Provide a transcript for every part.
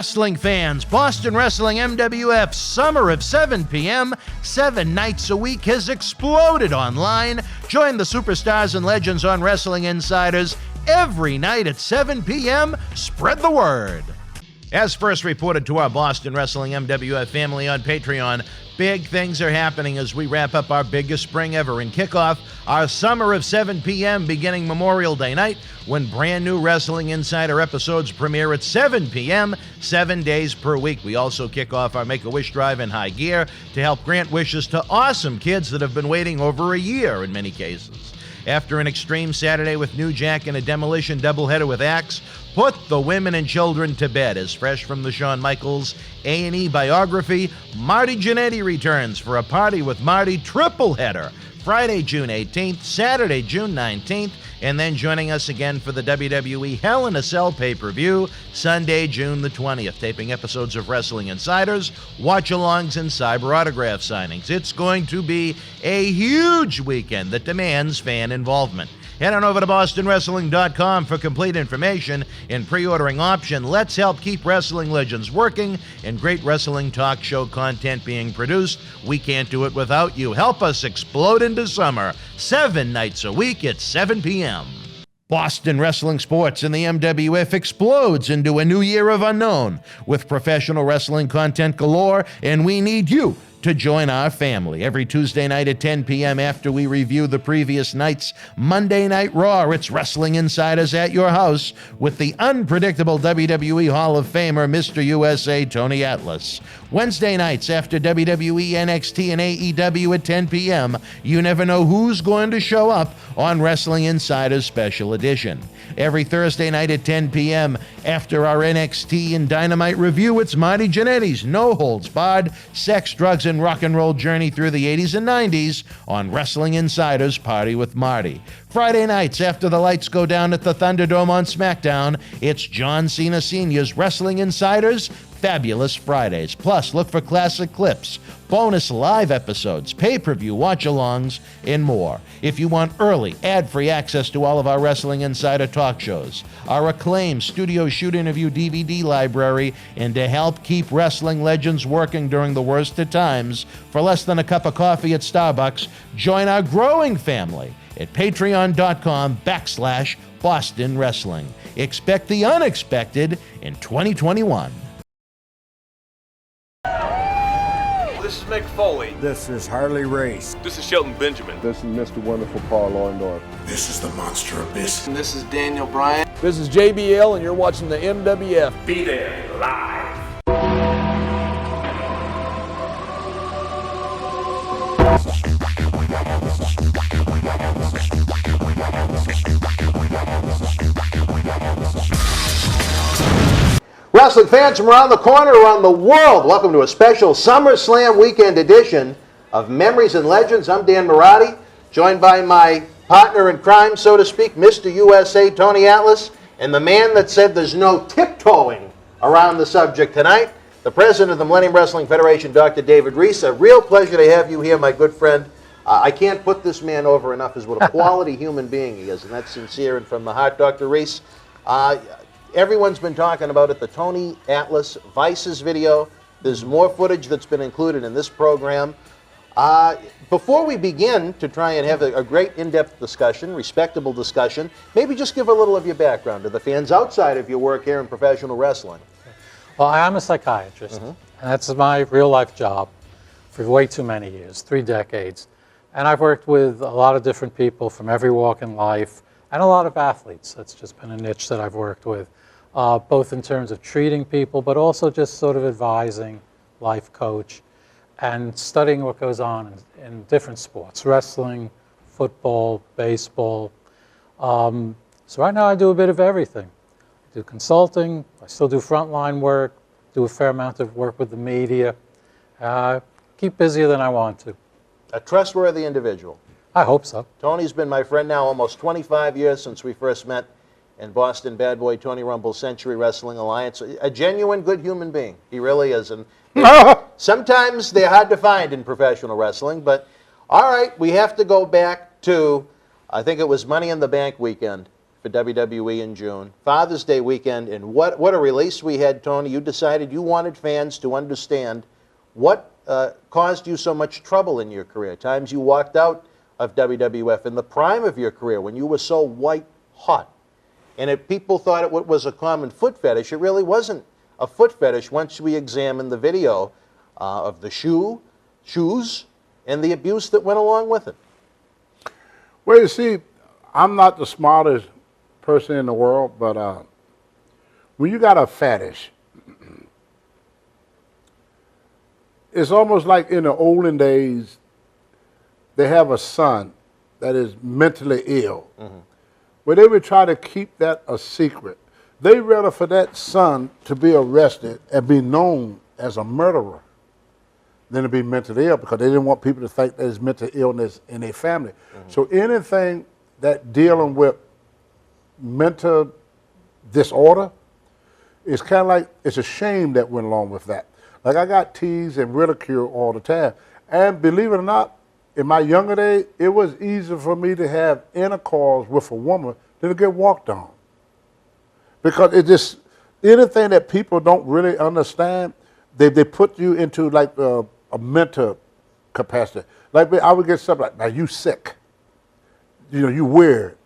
Wrestling fans, Boston Wrestling MWF Summer of 7 p.m., 7 nights a week has exploded online. Join the superstars and legends on Wrestling Insiders every night at 7 p.m. Spread the word. As first reported to our Boston Wrestling MWF family on Patreon, big things are happening as we wrap up our biggest spring ever and kick off our Summer of 7 p.m. beginning Memorial Day night, when brand new Wrestling Insider episodes premiere at 7 p.m., 7 days per week. We also kick off our Make-A-Wish drive in high gear to help grant wishes to awesome kids that have been waiting over a year in many cases. After an Extreme Saturday with New Jack and a Demolition doubleheader with Axe, put the women and children to bed. As fresh from the Shawn Michaels A&E biography, Marty Jannetty returns for a Party with Marty triple header, Friday, June 18th, Saturday, June 19th, and then joining us again for the WWE Hell in a Cell pay-per-view, Sunday, June the 20th, taping episodes of Wrestling Insiders, watch-alongs, and cyber autograph signings. It's going to be a huge weekend that demands fan involvement. Head on over to BostonWrestling.com for complete information and pre-ordering option. Let's help keep wrestling legends working and great wrestling talk show content being produced. We can't do it without you. Help us explode into summer. 7 nights a week at 7 p.m. Boston Wrestling Sports and the MWF explodes into a new year of unknown with professional wrestling content galore, and we need you to join our family. Every Tuesday night at 10 p.m. after we review the previous night's Monday Night Raw, it's Wrestling Insiders at your house with the unpredictable WWE Hall of Famer, Mr. USA, Tony Atlas. Wednesday nights after WWE, NXT, and AEW at 10 p.m., you never know who's going to show up on Wrestling Insiders Special Edition. Every Thursday night at 10 p.m. after our NXT and Dynamite review, it's Marty Jannetty's No Holds Barred Sex, Drugs, and Rock and Roll journey through the 80s and 90s on Wrestling Insiders Party with Marty. Friday nights after the lights go down at the Thunderdome on SmackDown, it's John Cena Sr.'s Wrestling Insiders Fabulous Fridays. Plus, look for classic clips, bonus live episodes, pay-per-view watch-alongs, and more. If you want early, ad-free access to all of our Wrestling Insider talk shows, our acclaimed studio shoot interview DVD library, and to help keep wrestling legends working during the worst of times, for less than a cup of coffee at Starbucks, join our growing family at patreon.com/Boston Wrestling. Expect the unexpected in 2021. This is Mick Foley. This is Harley Reiss. This is Shelton Benjamin. This is Mr. Wonderful Paul Orndorff. This is the Monster Abyss. And this is Daniel Bryan. This is JBL, and you're watching the MWF. Be there, live. Wrestling fans from around the corner, around the world, welcome to a special SummerSlam weekend edition of Memories and Legends. I'm Dan Marty, joined by my partner in crime, so to speak, Mr. USA, Tony Atlas, and the man that said there's no tiptoeing around the subject tonight, the president of the Millennium Wrestling Federation, Dr. David Reiss. A real pleasure to have you here, my good friend. I can't put this man over enough as what a quality human being he is, and that's sincere and from the heart, Dr. Reiss. Everyone's been talking about it, the Tony Atlas Vices video. There's more footage that's been included in this program. Before we begin to try and have a great in-depth discussion, respectable discussion, maybe just give a little of your background to the fans outside of your work here in professional wrestling. Well, I'm a psychiatrist, and that's my real-life job for way too many years, 3 decades. And I've worked with a lot of different people from every walk in life, and a lot of athletes. That's just been a niche that I've worked with, both in terms of treating people, but also just sort of advising, life coach, and studying what goes on in different sports, wrestling, football, baseball. So right now I do a bit of everything. I do consulting, I still do frontline work, do a fair amount of work with the media, keep busier than I want to. A trustworthy individual. I hope so. Tony's been my friend now almost 25 years since we first met in Boston, Bad Boy Tony Rumble's Century Wrestling Alliance. A genuine good human being. He really is. And sometimes they're hard to find in professional wrestling, but all right, we have to go back to, I think it was Money in the Bank weekend. for WWE in June, Father's Day weekend, and what a release we had, Tony. You decided you wanted fans to understand what caused you so much trouble in your career. Times you walked out of WWF in the prime of your career when you were so white hot. And if people thought it was a common foot fetish, it really wasn't a foot fetish once we examined the video of the shoes, and the abuse that went along with it. Well, you see, I'm not the smartest person in the world, but when you got a fetish, it's almost like in the olden days, they have a son that is mentally ill. But they would try to keep that a secret. They rather for that son to be arrested and be known as a murderer than to be mentally ill, because they didn't want people to think there's mental illness in their family. So anything that dealing with mental disorder, it's kind of like, it's a shame that went along with that. Like, I got teased and ridiculed all the time. And believe it or not, in my younger days, it was easier for me to have intercourse with a woman than to get walked on. Because it just, anything that people don't really understand, they put you into like a mental capacity. Like, I would get something like, now you sick. You know, you weird.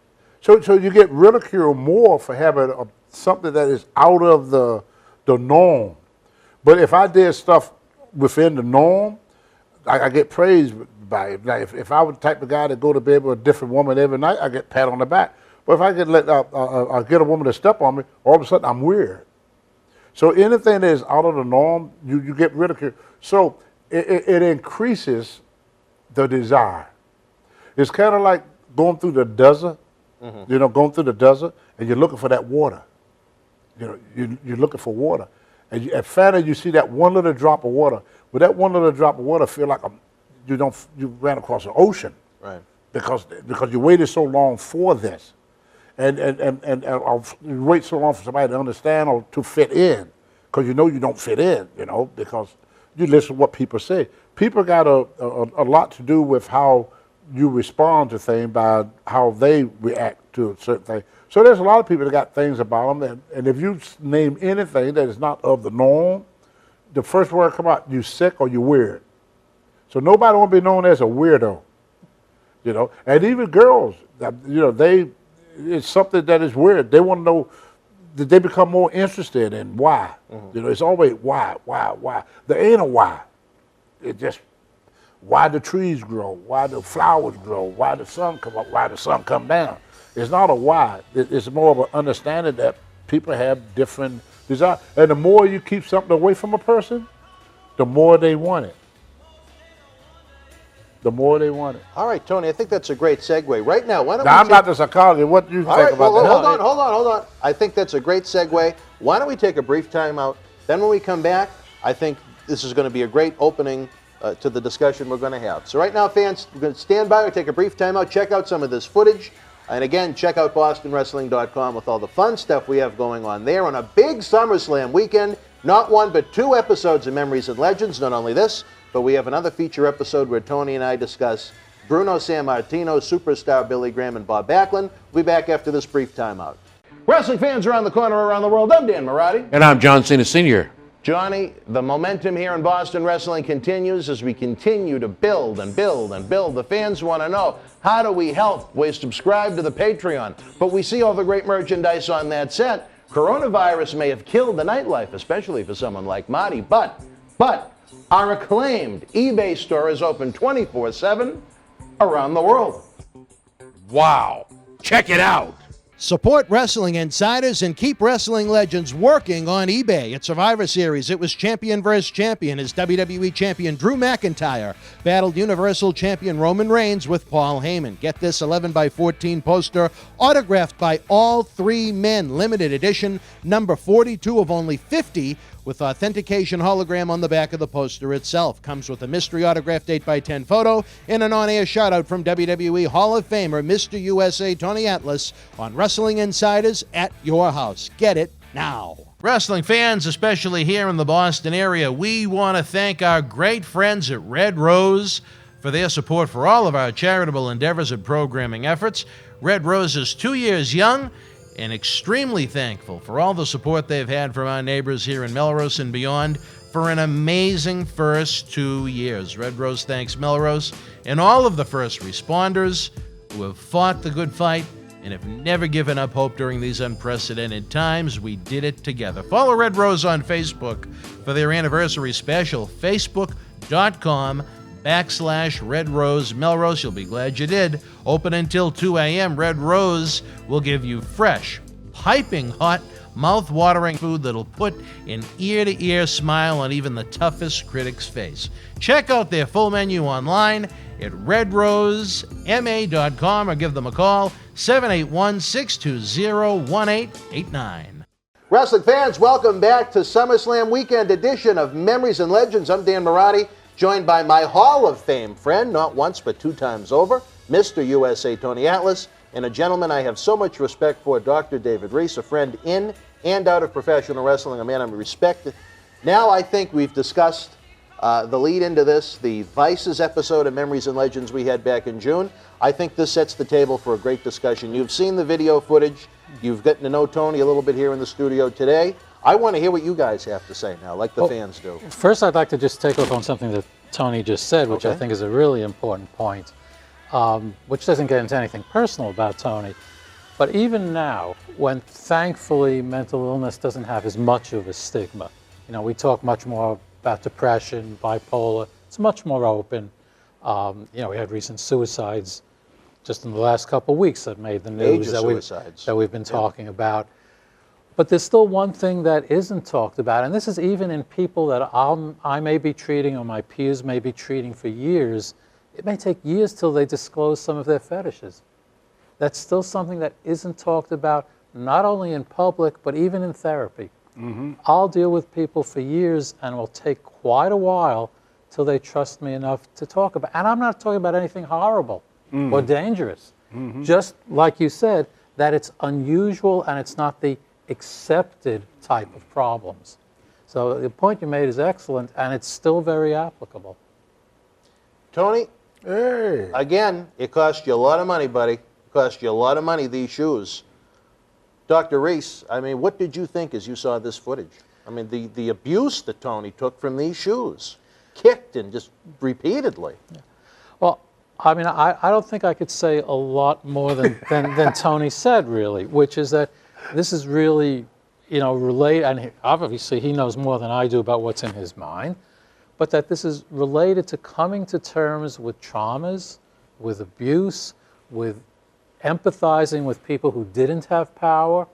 So you get ridiculed more for having something that is out of the norm. But if I did stuff within the norm, I get praised by it. Like if I was the type of guy to go to bed with a different woman every night, I get pat on the back. But if I get a woman to step on me, all of a sudden I'm weird. So anything that is out of the norm, you get ridiculed. So it increases the desire. It's kind of like going through the desert, you know, going through the desert, and you're looking for that water. You know, you're looking for water. And at finally you see that one little drop of water. But that one little drop of water feel like you ran across an ocean. Right. Because you waited so long for this. And you wait so long for somebody to understand or to fit in. Because you know you don't fit in, you know, because you listen to what people say. People got a lot to do with how you respond to things by how they react to a certain thing. So there's a lot of people that got things about them, and if you name anything that is not of the norm, the first word come out, you sick or you weird. So nobody want to be known as a weirdo, you know. And even girls, you know, it's something that is weird. They want to know, that they become more interested in why. You know, it's always why. There ain't a why. It just, why the trees grow, why the flowers grow, why the sun come up, why the sun come down. It's not a why. It's more of an understanding that people have different desires. And the more you keep something away from a person, the more they want it. The more they want it. All right, Tony, I think that's a great segue. Right now, why don't I'm not the psychologist. What do you think about that? Hold on. I think that's a great segue. Why don't we take a brief time out? Then when we come back, I think this is going to be a great opening to the discussion we're going to have. So right now, fans, we're going to stand by or take a brief time out, check out some of this footage. And again, check out BostonWrestling.com with all the fun stuff we have going on there on a big SummerSlam weekend. Not one, but 2 episodes of Memories and Legends. Not only this, but we have another feature episode where Tony and I discuss Bruno Sammartino, Superstar Billy Graham, and Bob Backlund. We'll be back after this brief timeout. Wrestling fans around the corner, around the world, I'm Dan Marty. And I'm John Cena Sr. Johnny, the momentum here in Boston Wrestling continues as we continue to build and build and build. The fans want to know, how do we help? We subscribe to the Patreon, but we see all the great merchandise on that set. Coronavirus may have killed the nightlife, especially for someone like Marty, but our acclaimed eBay store is open 24/7 around the world. Wow. Check it out. Support Wrestling Insiders and keep Wrestling Legends working on eBay. At Survivor Series, it was champion versus champion as WWE Champion Drew McIntyre battled Universal Champion Roman Reigns with Paul Heyman. Get this 11x14 poster autographed by all 3 men. Limited edition, number 42 of only 50, with authentication hologram on the back of the poster itself. Comes with a mystery autographed 8x10 photo and an on-air shout-out from WWE Hall of Famer Mr. USA Tony Atlas on Wrestling Insiders at your house. Get it now. Wrestling fans, especially here in the Boston area, we want to thank our great friends at Red Rose for their support for all of our charitable endeavors and programming efforts. Red Rose is 2 years young and extremely thankful for all the support they've had from our neighbors here in Melrose and beyond for an amazing first 2 years. Red Rose thanks Melrose and all of the first responders who have fought the good fight and have never given up hope during these unprecedented times. We did it together. Follow Red Rose on Facebook for their anniversary special, facebook.com/Red Rose Melrose. You'll be glad you did. Open until 2 a.m. Red Rose will give you fresh, piping hot, mouth-watering food that'll put an ear-to-ear smile on even the toughest critic's face. Check out their full menu online at redrosema.com or give them a call, 781-620-1889. Wrestling fans, welcome back to SummerSlam Weekend edition of Memories and Legends. I'm Dan Marty, joined by my Hall of Fame friend, not once but 2 times over, Mr. USA Tony Atlas, and a gentleman I have so much respect for, Dr. David Reiss, a friend in and out of professional wrestling, a man I respect. Now I think we've discussed the lead into this, the Vices episode of Memories and Legends we had back in June. I think this sets the table for a great discussion. You've seen the video footage. You've gotten to know Tony a little bit here in the studio today. I want to hear what you guys have to say now, like the fans do. First, I'd like to just take off on something that Tony just said, which I think is a really important point, which doesn't get into anything personal about Tony. But even now, when thankfully mental illness doesn't have as much of a stigma, you know, we talk much more about depression, bipolar. It's much more open. You know, we had recent suicides just in the last couple of weeks that made the news that we've been talking about. But there's still one thing that isn't talked about, and this is even in people that I may be treating or my peers may be treating for years. It may take years till they disclose some of their fetishes. That's still something that isn't talked about, not only in public, but even in therapy. I'll deal with people for years, and it will take quite a while till they trust me enough to talk about. And I'm not talking about anything horrible or dangerous. Just like you said, that it's unusual and it's not the accepted type of problems. So the point you made is excellent, and it's still very applicable. Tony, Hey. again, it cost you a lot of money, buddy. It cost you a lot of money, these shoes. Dr. Reiss, I mean, what did you think as you saw this footage? I mean, the abuse that Tony took from these shoes, kicked and just repeatedly. Yeah. Well, I mean, I don't think I could say a lot more than Tony said, really, which is that this is really, you know, related, and obviously he knows more than I do about what's in his mind, but that this is related to coming to terms with traumas, with abuse, with empathizing with people who didn't have power,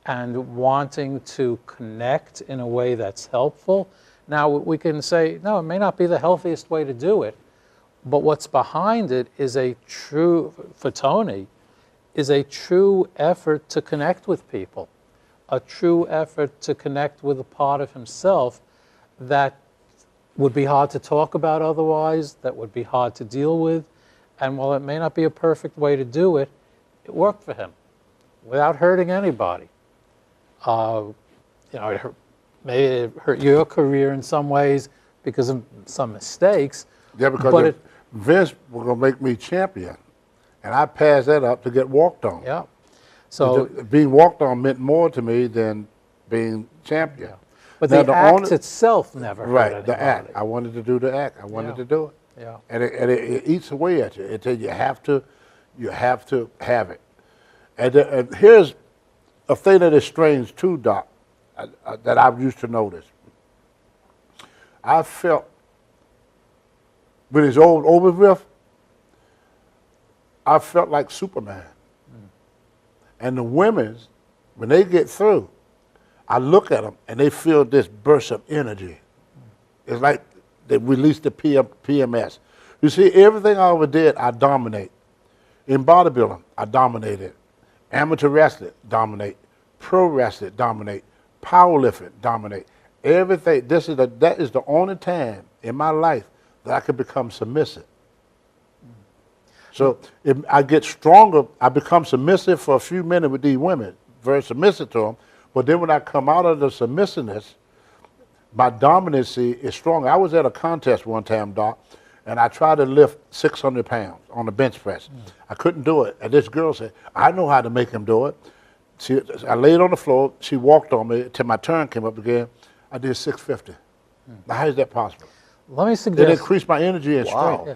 and wanting to connect in a way that's helpful. Now, we can say, no, it may not be the healthiest way to do it, but what's behind it is a true, for Tony, is a true effort to connect with people, a true effort to connect with a part of himself that would be hard to talk about otherwise, that would be hard to deal with. And while it may not be a perfect way to do it, it worked for him without hurting anybody. You know, maybe it hurt your career in some ways because of some mistakes. Yeah, because Vince was going to make me champion, and I passed that up to get walked on. Yeah. So being walked on meant more to me than being champion. Yeah. But now, the act itself never hurt anybody. The act. I wanted to do the act. I wanted to do it. Yeah. And it eats away at you. It tells you have to have it. And here's a thing that is strange too, Doc, that I've used to notice. I felt with his old overriff, I felt like Superman. And the women, when they get through, I look at them and they feel this burst of energy. It's like they release the PMS. You see, everything I ever did, I dominate. In bodybuilding, I dominated. Amateur wrestling, dominate. Pro wrestling, dominate. Powerlifting, dominate. Everything. That is the only time in my life that I could become submissive. So if I get stronger, I become submissive for a few minutes with these women, very submissive to them. But then when I come out of the submissiveness, my dominancy is strong. I was at a contest one time, Doc, and I tried to lift 600 pounds on the bench press. I couldn't do it. And this girl said, I know how to make him do it. I laid on the floor. She walked on me till my turn came up again. I did 650. Now, how is that possible? Let me suggest. It increased my energy and strength. Yeah.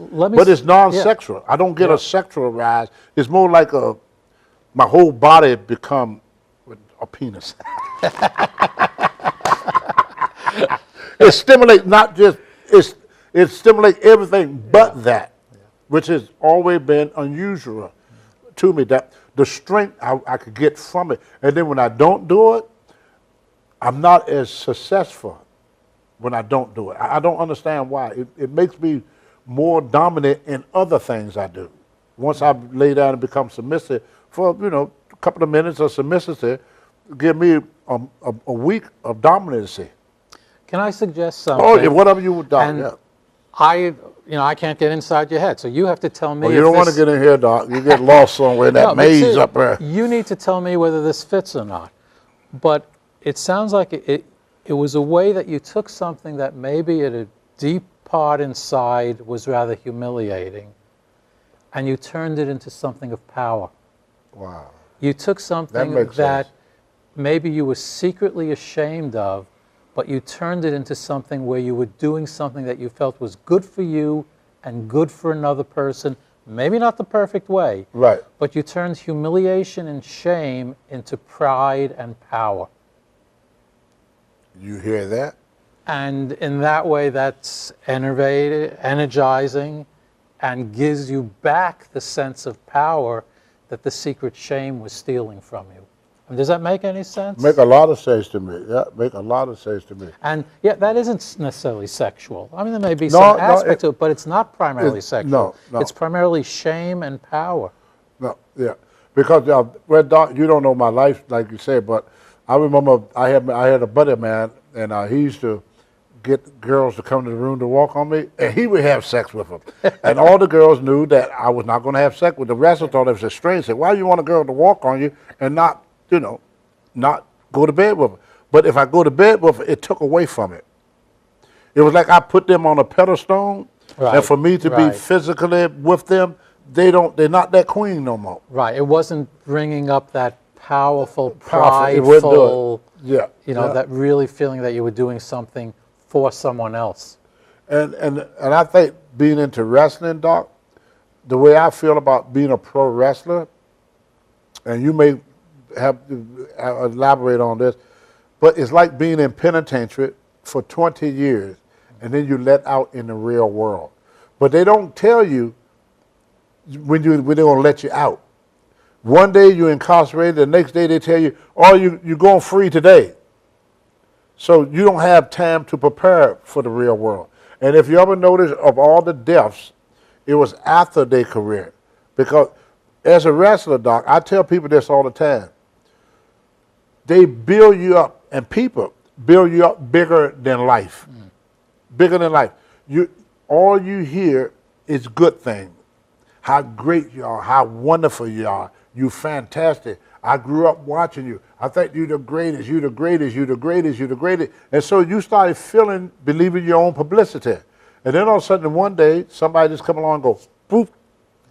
But it's non-sexual. I don't get a sexual rise. It's more like my whole body become a penis. It stimulates not just, it stimulates everything but that, which has always been unusual to me, that the strength I could get from it. And then when I don't do it, I'm not as successful when I don't do it. I don't understand why. It makes me more dominant in other things I do. Once I lay down and become submissive for, a couple of minutes of submissive, give me a week of dominancy. Can I suggest something? Oh, whatever you would, Doc. And Yeah. I can't get inside your head, so you have to tell me. Oh, you don't want to get in here, Doc. You get lost somewhere in that No, maze up there. You need to tell me whether this fits or not. But it sounds like it was a way that you took something that maybe at a deep part inside was rather humiliating, and you turned it into something of power. Wow. You took something that maybe you were secretly ashamed of, but you turned it into something where you were doing something that you felt was good for you and good for another person, maybe not the perfect way, Right. but you turned humiliation and shame into pride and power. You hear that? And in that way, that's energizing and gives you back the sense of power that the secret shame was stealing from you. And does that make any sense? Make a lot of sense to me. Yeah, make a lot of sense to me. And that isn't necessarily sexual. I mean, there may be some aspect to it, but it's not primarily sexual. No. It's primarily shame and power. No, yeah. Because, Doc, you don't know my life, like you said, but I remember I had a buddy of mine, and he used to get girls to come to the room to walk on me, and he would have sex with them. And all the girls knew that I was not going to have sex with them. The rest of them thought it was strange. Said, why do you want a girl to walk on you and not go to bed with her? But if I go to bed with her, it took away from it. It was like I put them on a pedestal, and for me to be physically with them, they're not that queen no more. Right. It wasn't bringing up that powerful, prideful, that really feeling that you were doing something for someone else. And I think being into wrestling, Doc, the way I feel about being a pro wrestler, and you may have to elaborate on this, but it's like being in penitentiary for 20 years, and then you let out in the real world. But they don't tell you when they're going to let you out. One day you're incarcerated, the next day they tell you, oh, you're going free today. So you don't have time to prepare for the real world. And if you ever notice, of all the deaths, it was after their career. Because as a wrestler, Doc, I tell people this all the time. They build you up, and people build you up bigger than life. Bigger than life. All you hear is good things. How great you are, how wonderful you are. You're fantastic. I grew up watching you. I think you're the greatest, you're the greatest, you're the greatest, you're the greatest. And so you started believing your own publicity. And then all of a sudden one day, somebody just come along and go, boop,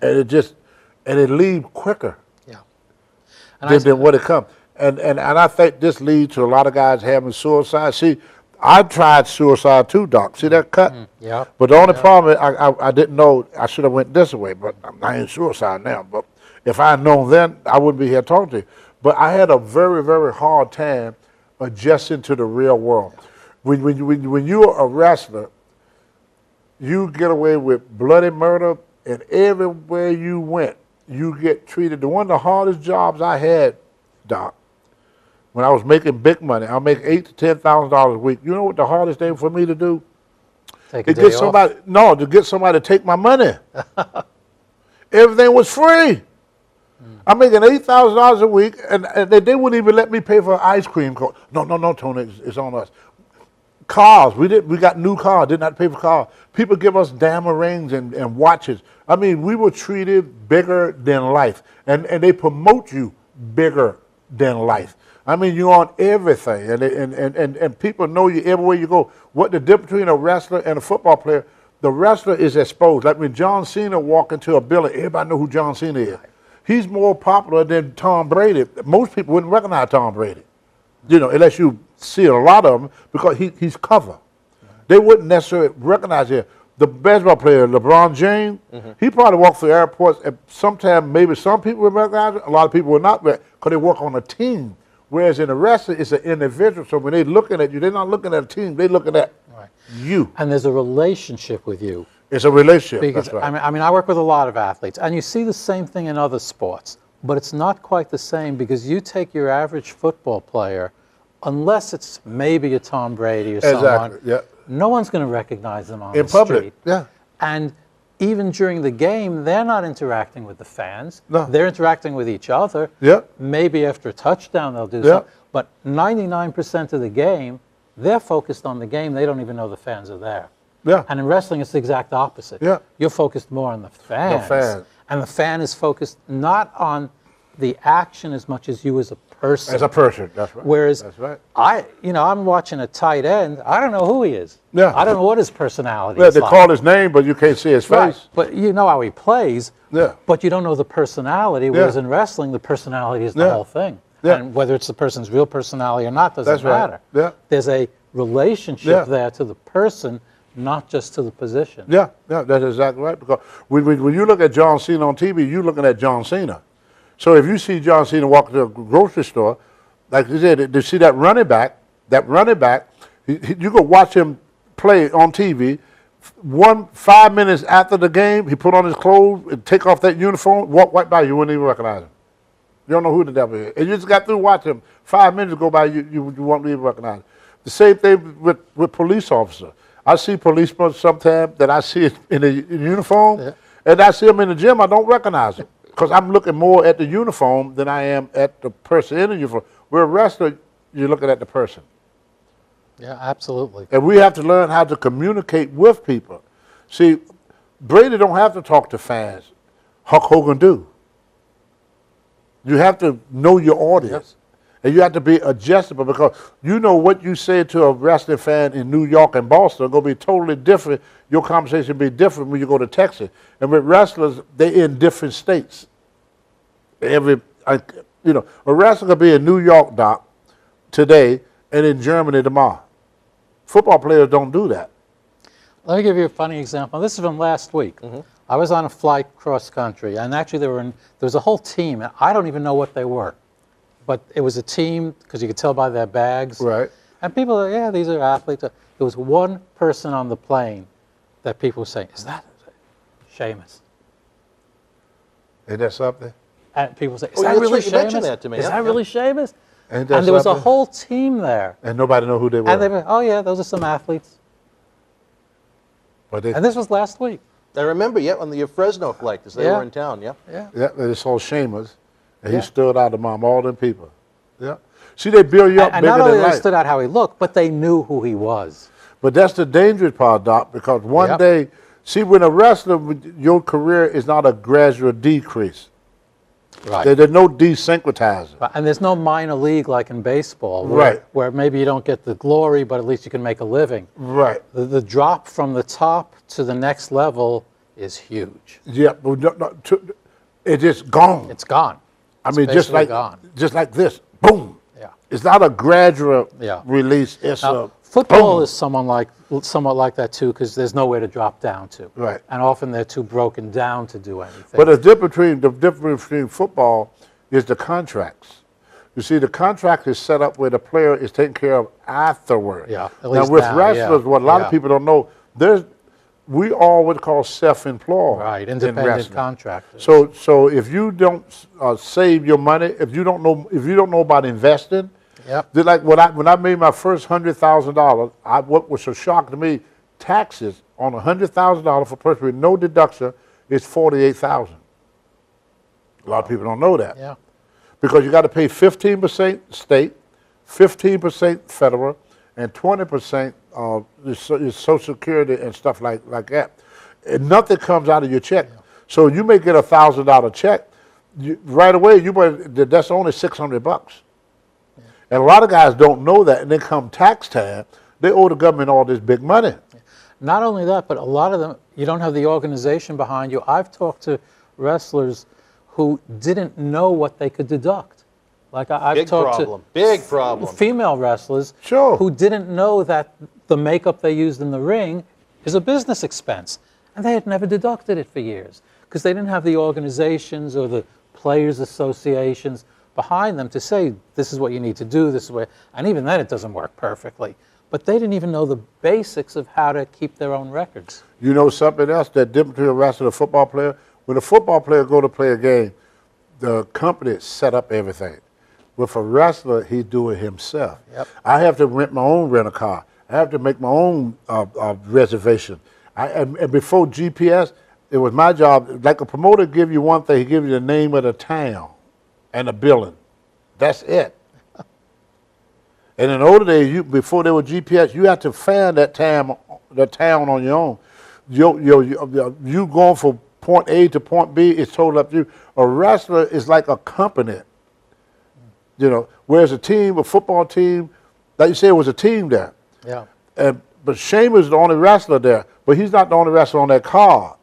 and it leaves quicker than what it comes. And I think this leads to a lot of guys having suicide. See, I tried suicide too, Doc. See that cut? Yeah. But the only problem is I didn't know I should have went this way, but I ain't suicide now. But if I had known then, I wouldn't be here talking to you. But I had a very, very hard time adjusting to the real world. When you're a wrestler, you get away with bloody murder, and everywhere you went, you get treated. One of the hardest jobs I had, Doc, when I was making big money, I make $8,000 to $10,000 a week. You know what the hardest thing for me to do? To get somebody to take my money. Everything was free. I'm making $8,000 a week, and they wouldn't even let me pay for an ice cream cone. No, Tony, it's on us. Cars, we got new cars, did not pay for cars. People give us diamond rings and watches. I mean, we were treated bigger than life, and they promote you bigger than life. I mean, you're on everything, and people know you everywhere you go. What the difference between a wrestler and a football player? the wrestler is exposed. Like when John Cena walk into a building, everybody know who John Cena is. He's more popular than Tom Brady. Most people wouldn't recognize Tom Brady, unless you see a lot of them, because he's cover. They wouldn't necessarily recognize him. The basketball player, LeBron James, he probably walked through airports, and sometimes maybe some people would recognize him, a lot of people would not, because they work on a team. Whereas in the wrestling, it's an individual. So when they're looking at you, they're not looking at a team, they're looking at you. And there's a relationship with you. It's a relationship, Because, that's right. I mean, I work with a lot of athletes, and you see the same thing in other sports, but it's not quite the same, because you take your average football player, unless it's maybe a Tom Brady or someone, no one's going to recognize them on the public, street. yeah. And even during the game, they're not interacting with the fans. No. They're interacting with each other. Yeah. Maybe after a touchdown they'll do something. But 99% of the game, they're focused on the game. They don't even know the fans are there. Yeah. And in wrestling, it's the exact opposite. Yeah. You're focused more on the fans. The fan. And the fan is focused not on the action as much as you as a person. As a person, that's right. Whereas that's right. I'm watching a tight end. I don't know who he is. Yeah. I don't know what his personality Yeah, is they like. call his name, but you can't see his face. Right. But you know how he plays. Yeah. But you don't know the personality. Whereas in wrestling, the personality is the whole thing. Yeah. And whether it's the person's real personality or not doesn't That's right. matter. Yeah. There's a relationship there to the person, not just to the position. Yeah, that's exactly right. Because when you look at John Cena on TV, you're looking at John Cena. So if you see John Cena walk to a grocery store, like you said, to see that running back, you go watch him play on TV. 5 minutes after the game, he put on his clothes and take off that uniform, walk right by you, you wouldn't even recognize him. You don't know who the devil is. And you just got through watching him. 5 minutes go by, you won't even recognize him. The same thing with police officers. I see policemen sometimes that I see in a uniform, and I see them in the gym, I don't recognize them. Because I'm looking more at the uniform than I am at the person in the uniform. We're a wrestler, you're looking at the person. Yeah, absolutely. And we have to learn how to communicate with people. See, Brady don't have to talk to fans. Hulk Hogan do. You have to know your audience. And you have to be adjustable, because you know what you say to a wrestling fan in New York and Boston is going to be totally different. Your conversation will be different when you go to Texas. And with wrestlers, they're in different states. A wrestler could be in New York, Doc, today, and in Germany tomorrow. Football players don't do that. Let me give you a funny example. This is from last week. I was on a flight cross country, and actually there was a whole team, and I don't even know what they were. But it was a team, because you could tell by their bags. Right. And people are, yeah, these are athletes. There was one person on the plane that people were saying, is that Sheamus? Ain't that something? And people say, is Oh, that that's really right, you mentioned Sheamus? that to me, Is yeah, that yeah. really Sheamus? Ain't that And there was a something? whole team there. And nobody know who they were. And they were, oh yeah, those are some athletes. But And this was last week. I remember, on the Fresno flight, because they Yeah. were in town, Yeah. they saw Sheamus, and he stood out among all them people. Yeah. See, they build you up And bigger not only than they life. stood out how he looked, but they knew who he was. But that's the dangerous part, Doc, because one day, see, when a wrestler, your career is not a gradual decrease. Right. There's no desyncretizing. And there's no minor league like in baseball, Right. where maybe you don't get the glory, but at least you can make a living. Right. The drop from the top to the next level is huge. Yeah, but it's just gone. It's gone. I It's mean, basically gone. just like this, boom. Yeah. It's not a gradual Yeah. release. It's Now, a football boom. is somewhat like that too, because there's nowhere to drop down to. Right. And often they're too broken down to do anything. But the difference between football is the contracts. You see, the contract is set up where the player is taken care of afterward. Yeah, at Now least with now, wrestlers, yeah, what a lot yeah. of people don't know, we all what call self-employed. Right, in independent wrestling. contractors. So if you don't save your money, if you don't know about investing, Yep. just like when I made my first $100,000, what was a shock to me, taxes on $100,000 for a person with no deduction is $48,000. A lot of people don't know that. Yeah. Because you got to pay 15% state, 15% federal, and 20% your Social Security and stuff like that. And nothing comes out of your check. Yeah. So you may get a $1,000 check, right away. That's only $600. Yeah. And a lot of guys don't know that, and then come tax time, they owe the government all this big money. Not only that, but a lot of them, you don't have the organization behind you. I've talked to wrestlers who didn't know what they could deduct. Like I've Big talked problem. to Big problem. female wrestlers Sure. who didn't know that the makeup they used in the ring is a business expense. And they had never deducted it for years because they didn't have the organizations or the players' associations behind them to say, this is what you need to do, this is what, and even then it doesn't work perfectly. But they didn't even know the basics of how to keep their own records. You know something else that different between a wrestler and a football player? When a football player go to play a game, the company set up everything. With a wrestler, he do it himself. Yep. I have to rent my own rent-a-car. I have to make my own reservation. And before GPS, it was my job. Like a promoter give you one thing, he give you the name of the town and the building. That's it. And in the older days, before there was GPS, you had to find that town on your own. You going from point A to point B, it's totally up to you. A wrestler is like a company, you know. Whereas a team, a football team, like you said, it was a team there. Yeah. But Sheamus is the only wrestler there, but he's not the only wrestler on that card.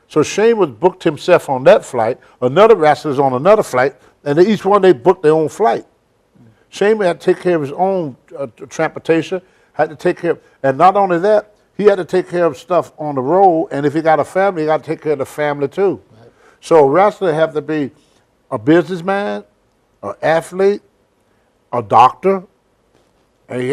So Sheamus booked himself on that flight. Another wrestler's on another flight, and each one they booked their own flight. Sheamus had to take care of his own transportation, had to take care of, and not only that, he had to take care of stuff on the road, and if he got a family, he got to take care of the family too. Right. So a wrestler have to be a businessman, an athlete, a doctor, and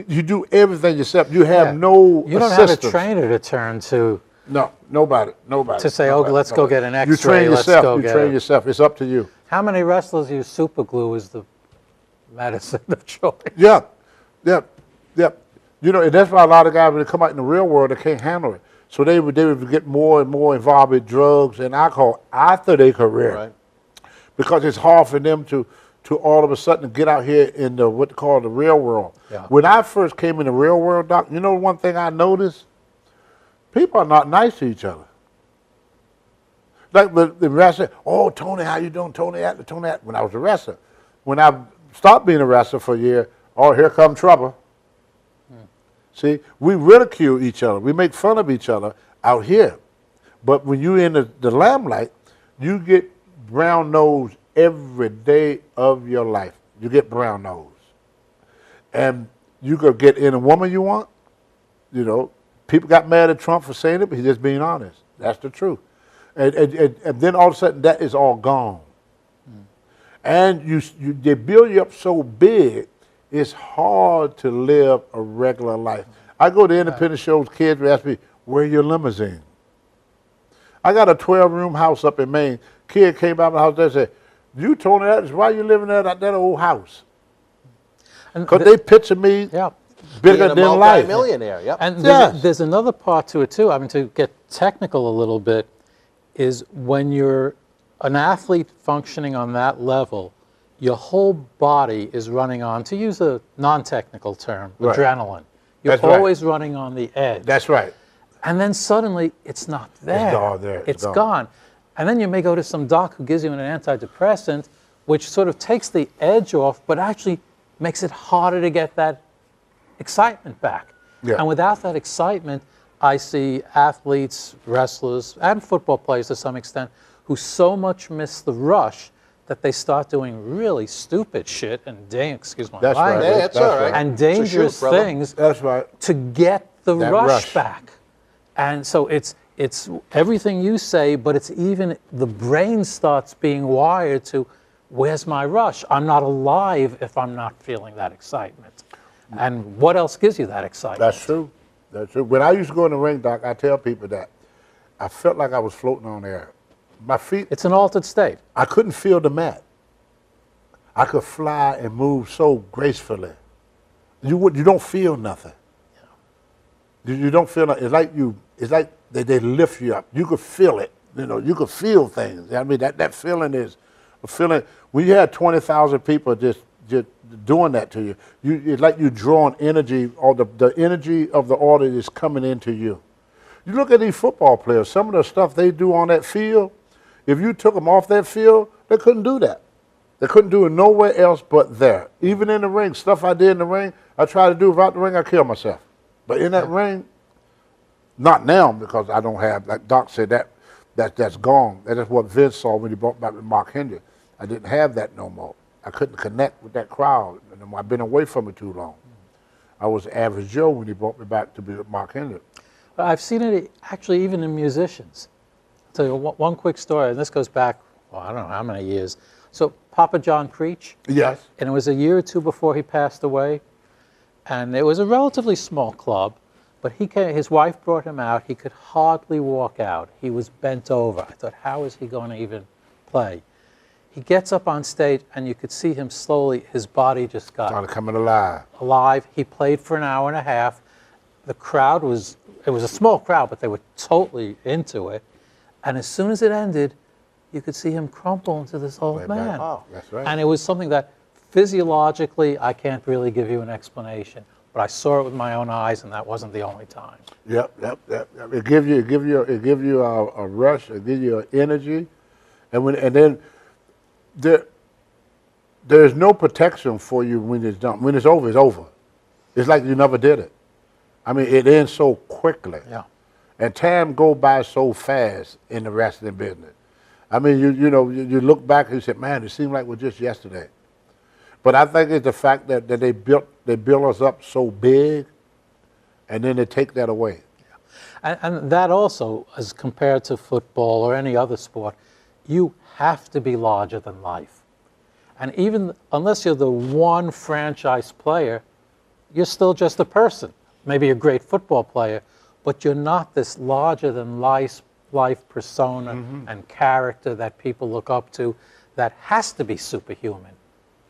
you do everything yourself. You have no You don't assistance. have a trainer to turn to. No, nobody. To say, oh, let's go get an X-ray. You train let's yourself. go You get train yourself. It's up to you. How many wrestlers use super glue as the medicine of choice? Yeah. You know, and that's why a lot of guys, when they come out in the real world, they can't handle it. So they would get more and more involved with drugs and alcohol after their career. Right. Because it's hard for them to all of a sudden get out here in the what they call the real world. Yeah. When I first came in the real world, Doc, you know one thing I noticed? People are not nice to each other. Like the wrestler, oh, Tony, how you doing? Tony, when I was a wrestler. When I stopped being a wrestler for a year, oh, here come trouble. See, we ridicule each other. We make fun of each other out here. But when you're in the limelight, you get brown nose every day of your life. You get brown nose. And you could get in a woman you want. You know, people got mad at Trump for saying it, but he's just being honest. That's the truth. And then all of a sudden, that is all gone. And they build you up so big, it's hard to live a regular life. I go to independent shows, kids will ask me, where your limousine? I got a 12-room house up in Maine. Kid came out of the house, they said, you told me that, why you living at that old house? Because they picture me bigger than life. Millionaire, yep. And there's another part to it too. I mean, to get technical a little bit, is when you're an athlete functioning on that level, your whole body is running on, to use a non-technical term, adrenaline. You're always running on the edge. That's right. And then suddenly it's not there. It's gone there. It's gone. And then you may go to some doc who gives you an antidepressant, which sort of takes the edge off, but actually makes it harder to get that excitement back. Yeah. And without that excitement, I see athletes, wrestlers, and football players to some extent who so much miss the rush that they start doing really stupid shit and excuse my language, Yeah, that's all right. and dangerous things to get the rush back. And so it's everything you say, but it's even the brain starts being wired to, where's my rush? I'm not alive if I'm not feeling that excitement. And what else gives you that excitement? That's true. That's true. When I used to go in the ring, Doc, I tell people that I felt like I was floating on air. My feet. It's an altered state. I couldn't feel the mat. I could fly and move so gracefully. You don't feel nothing. You don't feel nothing. It's like they lift you up. You could feel it. You know, you could feel things. I mean, that feeling is a feeling. When you had 20,000 people just doing that to you, it's like you're drawing energy, or the energy of the audience is coming into you. You look at these football players, some of the stuff they do on that field, if you took them off that field, they couldn't do that. They couldn't do it nowhere else but there. Even in the ring, stuff I did in the ring, I tried to do without the ring, I killed myself. But in that ring, Not now because I don't have, like Doc said, that's gone. That's what Vince saw when he brought back with Mark Henry. I didn't have that no more. I couldn't connect with that crowd. And I've been away from it too long. I was average Joe when he brought me back to be with Mark Henry. But I've seen it actually even in musicians. I'll tell you one quick story, and this goes back, well, I don't know how many years. So Papa John Creech. Yes. And it was a year or two before he passed away. And it was a relatively small club, but his wife brought him out. He could hardly walk out. He was bent over. I thought, how is he going to even play? He gets up on stage, and you could see him slowly, his body just got Started coming alive. He played for an hour and a half. The crowd it was a small crowd, but they were totally into it. And as soon as it ended, you could see him crumple into this old man. Oh, that's right. And it was something that physiologically, I can't really give you an explanation. But I saw it with my own eyes, and that wasn't the only time. Yep. It give you a rush. It give you an energy, and then there's no protection for you when it's done. When it's over, it's over. It's like you never did it. I mean, it ends so quickly. Yeah. And time go by so fast in the wrestling business. I mean, you look back and you say, man, it seemed like it was just yesterday. But I think it's the fact that they built us up so big, and then they take that away. And that also, as compared to football or any other sport, you have to be larger than life. And even unless you're the one franchise player, you're still just a person. Maybe a great football player, but you're not this larger than life persona and character that people look up to that has to be superhuman.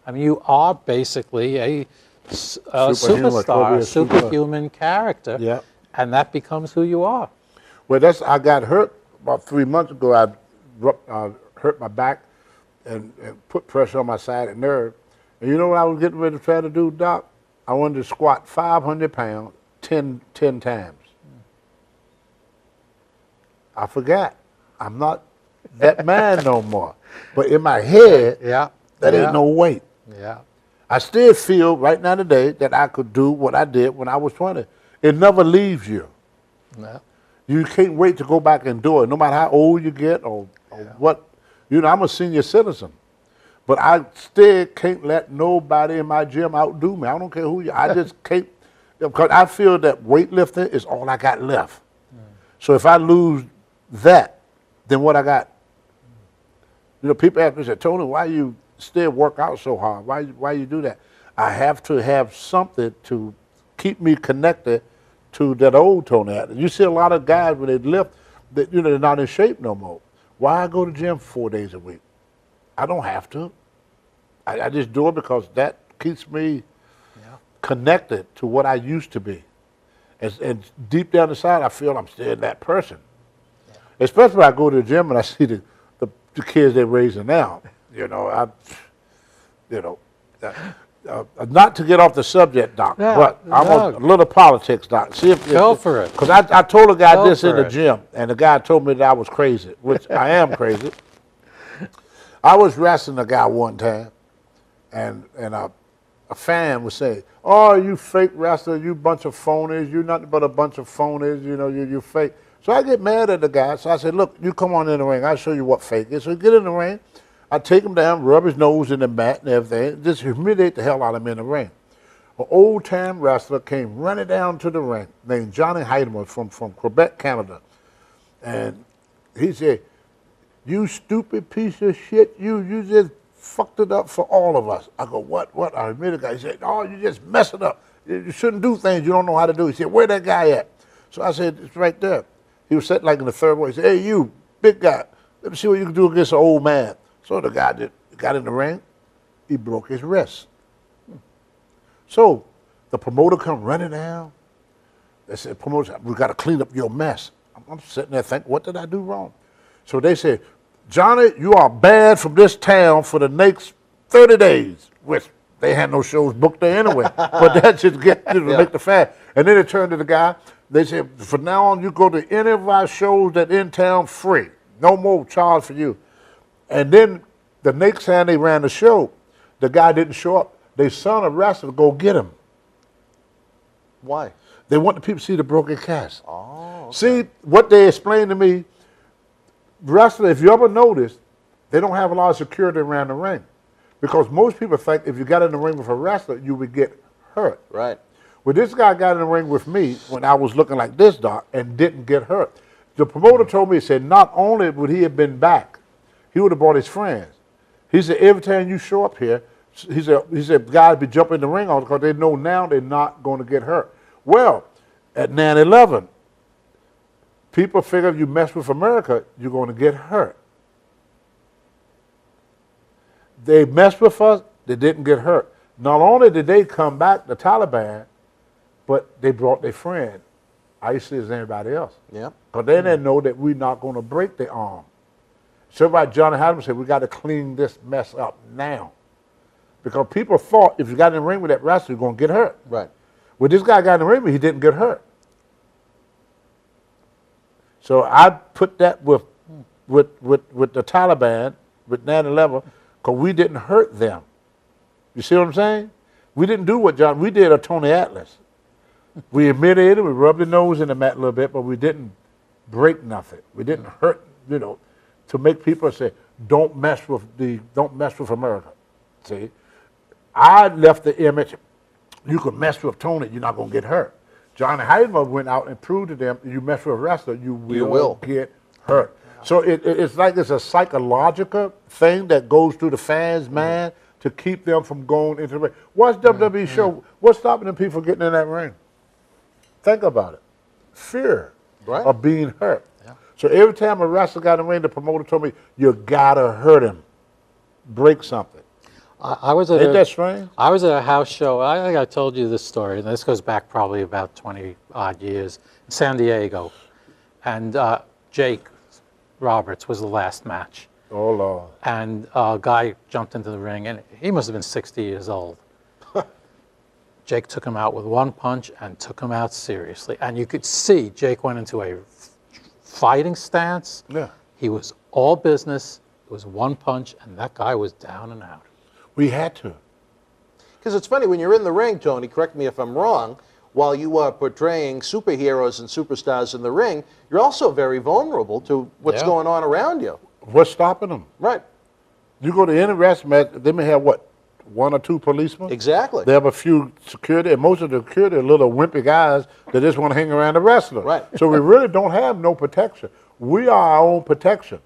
I mean, you are basically a superstar, a superhuman character, yeah. And that becomes who you are. Well, I got hurt about 3 months ago. I hurt my back and put pressure on my sciatic nerve. And you know what I was getting ready to try to do, Doc? I wanted to squat 500 pounds 10 times. I forgot. I'm not that man no more. But in my head, that ain't no weight. Yeah. I still feel right now today that I could do what I did when I was 20. It never leaves you. No. You can't wait to go back and do it, no matter how old you get or what. I'm a senior citizen. But I still can't let nobody in my gym outdo me. I don't care who you are. I just can't, because I feel that weightlifting is all I got left. So if I lose that, then what I got? People ask me, say, Tony, why you still work out so hard? Why you do that? I have to have something to keep me connected to that old Tony. You see a lot of guys when they lift, that they're not in shape no more. Why I go to the gym 4 days a week? I don't have to. I just do it because that keeps me connected to what I used to be. And deep down inside, I feel I'm still that person. Yeah. Especially when I go to the gym and I see the kids they're raising now. Not to get off the subject, Doc, but a little politics, Doc. See if go for it. Because I told a guy this in the gym, and the guy told me that I was crazy, which I am crazy. I was wrestling a guy one time, and a fan was saying, "Oh, you fake wrestler, you bunch of phonies, you nothing but a bunch of phonies, you fake." So I get mad at the guy, so I said, "Look, you come on in the ring, I'll show you what fake is." So he get in the ring, I take him down, rub his nose in the mat and everything, just humiliate the hell out of him in the ring. An old-time wrestler came running down to the ring named Johnny Heidemann from Quebec, Canada. And he said, "You stupid piece of shit, you just fucked it up for all of us." I go, what? I admitted the guy. He said, "Oh, you just mess it up. You shouldn't do things you don't know how to do." He said, "Where that guy at?" So I said, "It's right there." He was sitting like in the third row. He said, "Hey, you, big guy, let me see what you can do against an old man." So the guy got in the ring, he broke his wrist. So the promoter come running down. They said, "Promoter, we got to clean up your mess." I'm sitting there thinking, what did I do wrong? So they said, "Johnny, you are banned from this town for the next 30 days, which they had no shows booked there anyway. But that just to make the fact. And then they turned to the guy. They said, "From now on, you go to any of our shows that in town free. No more charge for you." And then the next time they ran the show, the guy didn't show up. They sent a wrestler to go get him. Why? They want the people to see the broken cast. Oh. See, what they explained to me, wrestling, if you ever notice, they don't have a lot of security around the ring. Because most people think if you got in the ring with a wrestler, you would get hurt. Right. Well, this guy got in the ring with me when I was looking like this, Doc, and didn't get hurt. The promoter told me, he said, not only would he have been back, he would have brought his friends. He said, every time you show up here, he said guys be jumping in the ring on because they know now they're not going to get hurt. Well, at 9/11, people figure if you mess with America, you're going to get hurt. They messed with us, they didn't get hurt. Not only did they come back, the Taliban, but they brought their friend, ISIS and everybody else. Yeah. Because they didn't know that we're not going to break their arm. So everybody, Johnny Hadam said, we got to clean this mess up now. Because people thought if you got in the ring with that wrestler, you're going to get hurt. Right. Well, this guy got in the ring, but he didn't get hurt. So I put that with the Taliban, with 9/11, because we didn't hurt them. You see what I'm saying? We didn't do what we did a Tony Atlas. We admitted it, we rubbed the nose in the mat a little bit, but we didn't break nothing. We didn't hurt, to make people say, don't mess with America. See? I left the image, you can mess with Tony, you're not going to get hurt. Johnny Heidman went out and proved to them, you mess with a wrestler, you will get hurt. So it's like it's a psychological thing that goes through the fans' mind to keep them from going into the ring. Watch WWE show. What's stopping them people from getting in that ring? Think about it. Fear of being hurt. Yeah. So every time a wrestler got in the ring, the promoter told me, you got to hurt him. Break something. Ain't that strange? I was at a house show. I think I told you this story, and this goes back probably about 20-odd years, in San Diego. And Jake Roberts was the last match. Oh, Lord. And a guy jumped into the ring, and he must have been 60 years old. Jake took him out with one punch and took him out seriously. And you could see Jake went into a fighting stance. Yeah. He was all business. It was one punch, and that guy was down and out. We had to. Because it's funny, when you're in the ring, Tony, correct me if I'm wrong, while you are portraying superheroes and superstars in the ring, you're also very vulnerable to what's going on around you. What's stopping them? Right. You go to any wrestling match, they may have, what, 1 or 2 policemen? Exactly. They have a few security, and most of the security are little wimpy guys that just want to hang around the wrestler. Right. So we really don't have no protection. We are our own protection.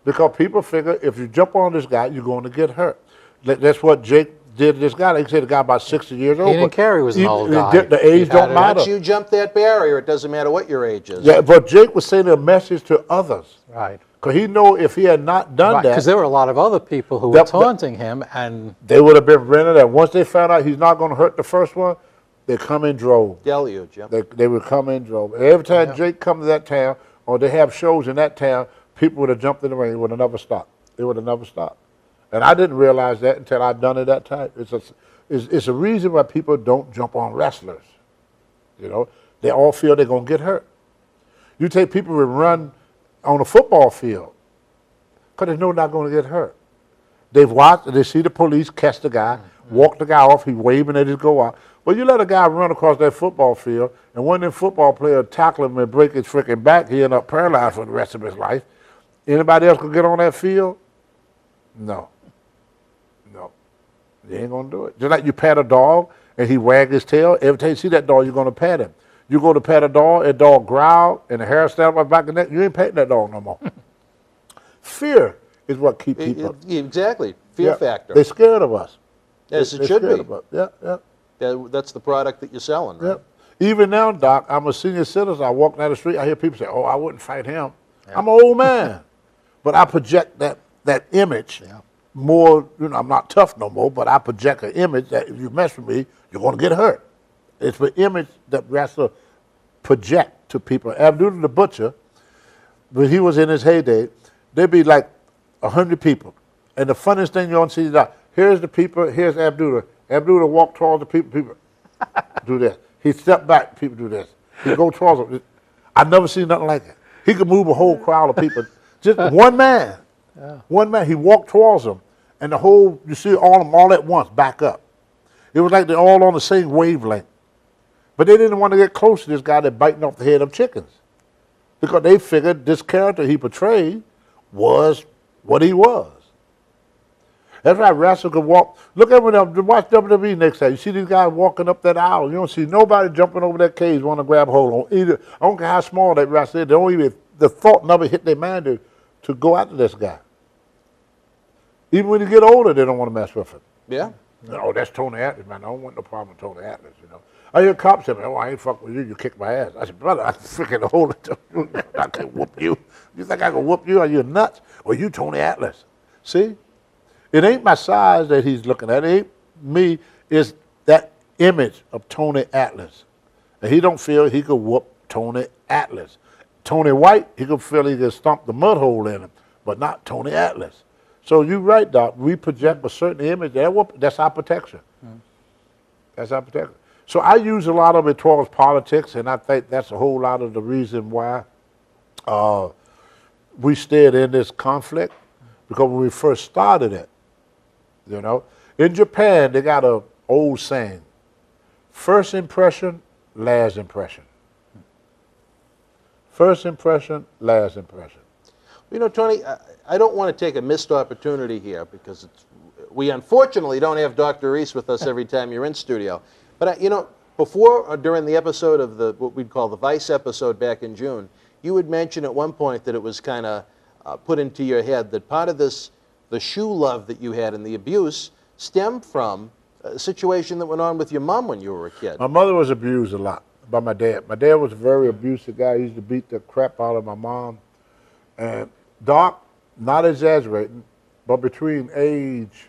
Because people figure if you jump on this guy, you're going to get hurt. That's what Jake did to this guy. Like I said, the guy about 60 years old. He didn't care he was an old guy. The age don't matter. Once you jump that barrier, it doesn't matter what your age is. Yeah, but Jake was sending a message to others. Right. Because he know if he had not done that. Because there were a lot of other people who were taunting him, and they would have been rented. And once they found out he's not going to hurt the first one, they come in drove. Deluge, yeah. They would come in drove. Every time Jake come to that town, or they have shows in that town, people would have jumped in the ring. It would have never stopped. It would have never stopped. And I didn't realize that until I'd done it that time. It's a reason why people don't jump on wrestlers. They all feel they're going to get hurt. You take people who run on a football field because they know they're not going to get hurt. They've watched, they see the police catch the guy, walk the guy off, he's waving, they just go out. Well, you let a guy run across that football field, and one of them football players tackle him and break his freaking back, he end up paralyzed for the rest of his life. Anybody else can get on that field? No. You ain't going to do it. Just like you pat a dog and he wag his tail, every time you see that dog, you're going to pat him. You go to pat a dog, that dog growl, and the hair stand up my back of the neck, you ain't patting that dog no more. Fear is what keeps people. Exactly. Fear factor. They're scared of us. Yes, it should be. Yeah. That's the product that you're selling, right? Yeah. Even now, Doc, I'm a senior citizen. I walk down the street, I hear people say, oh, I wouldn't fight him. Yeah. I'm an old man. But I project that image more, I'm not tough no more, but I project an image that if you mess with me, you're going to get hurt. It's the image that wrestler project to people. Abdullah the Butcher, when he was in his heyday, there'd be like 100 people. And the funniest thing you're on see is here's the people, here's Abdullah. Abdullah walk towards the people do this. He step back, people do this. He go towards them. I've never seen nothing like it. He could move a whole crowd of people. Just one man. Yeah. One man, he walked towards them, and you see all of them all at once back up. It was like they're all on the same wavelength. But they didn't want to get close to this guy that biting off the head of chickens. because they figured this character he portrayed was what he was. That's why wrestlers could walk. Look at when watch WWE next time. You see these guys walking up that aisle. You don't see nobody jumping over that cage want to grab hold on either. I don't care how small that wrestler is. They don't even, the thought never hit their mind to go after this guy. Even when you get older, they don't want to mess with him. Yeah. No, that's Tony Atlas, man. I don't want no problem with Tony Atlas, you know. I hear cops say, oh, I ain't fuck with you. You kick my ass. I said, brother, I can freaking hold it. I can whoop you. You think I can whoop you? Are you nuts? Or you Tony Atlas? See? It ain't my size that he's looking at. It ain't me. It's that image of Tony Atlas. And he don't feel he could whoop Tony Atlas. Tony White, he could feel he could stomp the mud hole in him, but not Tony Atlas. So you're right, Doc. We project a certain image. That's our protection. That's our protection. So I use a lot of it towards politics, and I think that's a whole lot of the reason why we stayed in this conflict, because when we first started it, you know, in Japan, they got an old saying, first impression, last impression. First impression, last impression. You know, Tony, I don't want to take a missed opportunity here because we unfortunately don't have Dr. Reiss with us every time you're in studio. But, you know, before or during the episode of what we'd call the Vice episode back in June, you had mentioned at one point that it was kind of put into your head that part of this, the shoe love that you had and the abuse stemmed from a situation that went on with your mom when you were a kid. My mother was abused a lot by my dad. My dad was a very abusive guy. He used to beat the crap out of my mom. And Doc, not exaggerating, but between age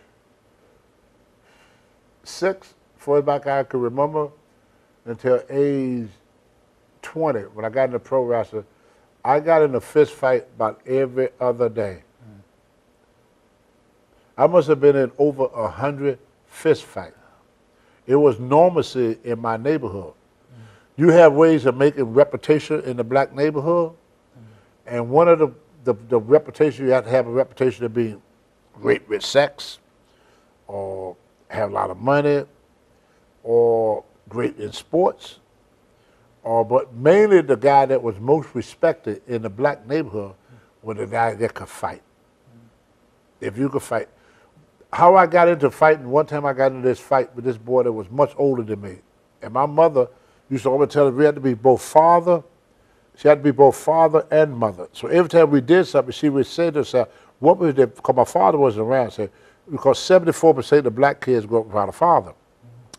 6, far back I could remember, until age 20, when I got into pro wrestling, I got in a fist fight about every other day. I must have been in over 100 fist fights. It was normalcy in my neighborhood. You have ways of making reputation in the black neighborhood, and one of the reputation, you have to have a reputation of being great with sex, or have a lot of money, or great in sports, but mainly the guy that was most respected in the black neighborhood was the guy that could fight. If you could fight. How I got into fighting, one time I got into this fight with this boy that was much older than me. And my mother used to always tell us we had to be both father, she had to be both father and mother. So every time we did something, she would say to herself, what was it, because my father wasn't around, say, because 74% of the black kids grew up without a father.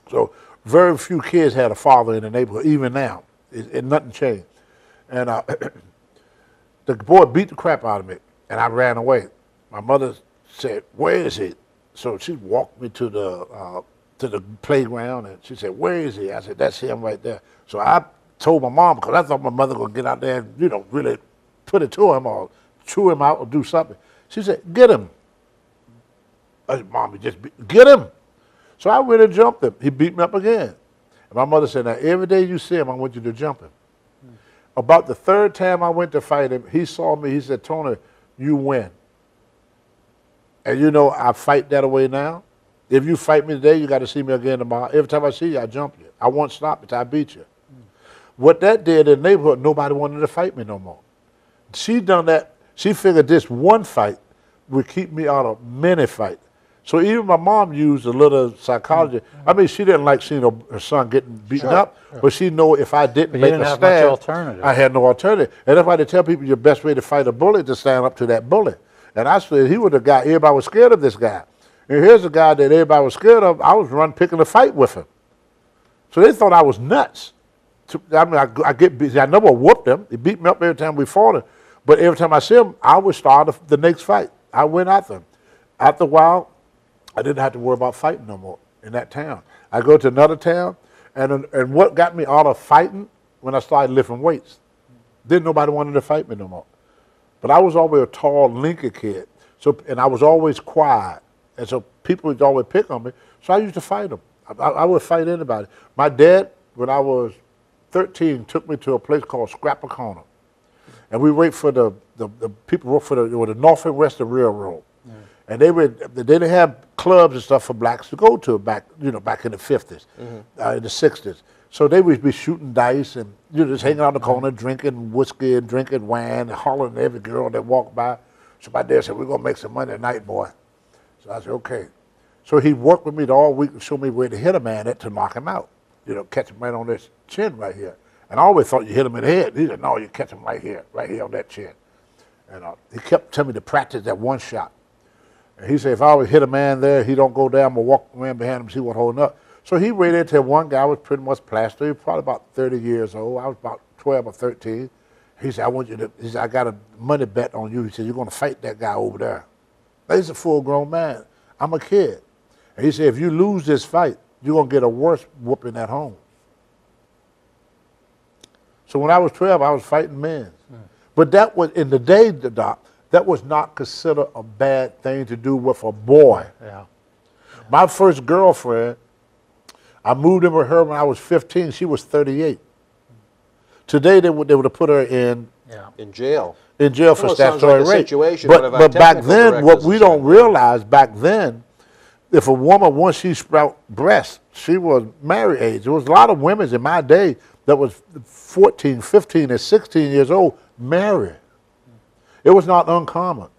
So very few kids had a father in the neighborhood, even now. Nothing changed. And the boy beat the crap out of me, and I ran away. My mother said, where is he? So she walked me to the playground, and she said, where is he? I said, that's him right there. So I told my mom, because I thought my mother would get out there and, you know, really put it to him or chew him out or do something. She said, get him. I said, Mommy, get him. So I went and jumped him. He beat me up again. And my mother said, now every day you see him, I want you to jump him. About the third time I went to fight him, he saw me, he said, Tony, you win. And you know, I fight that away now. If you fight me today, you got to see me again tomorrow. Every time I see you, I jump you. I won't stop until I beat you. What that did in the neighborhood, nobody wanted to fight me no more. She done that. She figured this one fight would keep me out of many fights. So even my mom used a little psychology. I mean, she didn't like seeing her son getting beaten up, but she knew if I didn't make a stand, I had no alternative. And that's why they tell people your best way to fight a bully is to stand up to that bully. And I said he was the guy, everybody was scared of this guy. And here's a guy that everybody was scared of. I was picking a fight with him. So they thought I was nuts. I mean, I get beat. I never whooped him. He beat me up every time we fought him. But every time I see him, I would start the next fight. I went after him. After a while, I didn't have to worry about fighting no more in that town. I go to another town, and what got me out of fighting when I started lifting weights, then nobody wanted to fight me no more. But I was always a tall, lanky kid, and I was always quiet, and so people would always pick on me. So I used to fight them. I would fight anybody. My dad, when I was 13, took me to a place called Scrapper Corner, and we wait for the people work for the North and Western Railroad. And they didn't have clubs and stuff for blacks to go to back in the 50s, in the 60s. So they would be shooting dice and just hanging out in the corner, drinking whiskey and drinking wine and hollering at every girl that walked by. So my dad said, we're going to make some money tonight, boy. So I said, okay. So he worked with me all week and showed me where to hit a man at to knock him out. Catch him right on this chin right here. And I always thought you hit him in the head. He said, no, you catch him right here on that chin. And he kept telling me to practice that one shot. And he said, if I always hit a man there, he don't go down, I'm going to walk around behind him and see what's holding up. So he waited until one guy was pretty much plastered. He was probably about 30 years old. I was about 12 or 13. He said, he said, I got a money bet on you. He said, you're going to fight that guy over there. Now, he's a full-grown man. I'm a kid. And he said, if you lose this fight, you're going to get a worse whooping at home. So when I was 12, I was fighting men. But that was, in the day, Doc, that was not considered a bad thing to do with a boy. Yeah. My first girlfriend, I moved in with her when I was 15. She was 38. Today, they would have put her in jail. In jail for Well, it sounds statutory like a rape. situation, one of our But back technical then, what directors we is don't saying. realize back then, if a woman, once she sprout breasts, she was married age. There was a lot of women in my day that was 14, 15, and 16 years old married. It was not uncommon.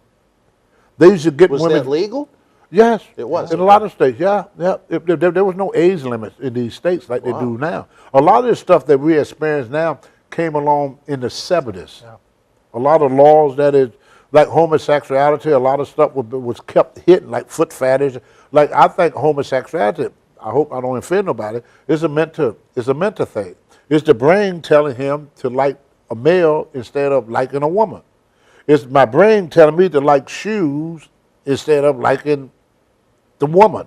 They used to get Was women. that legal? Yes. It was, In a okay. lot of states, yeah. There was no age limits in these states like they do now. A lot of this stuff that we experience now came along in the 70s. Yeah. A lot of laws that is, like homosexuality, a lot of stuff was kept hidden, like foot fetish. Like, I think homosexuality, I hope I don't offend nobody, is a mental thing. It's the brain telling him to like a male instead of liking a woman. It's my brain telling me to like shoes instead of liking the woman.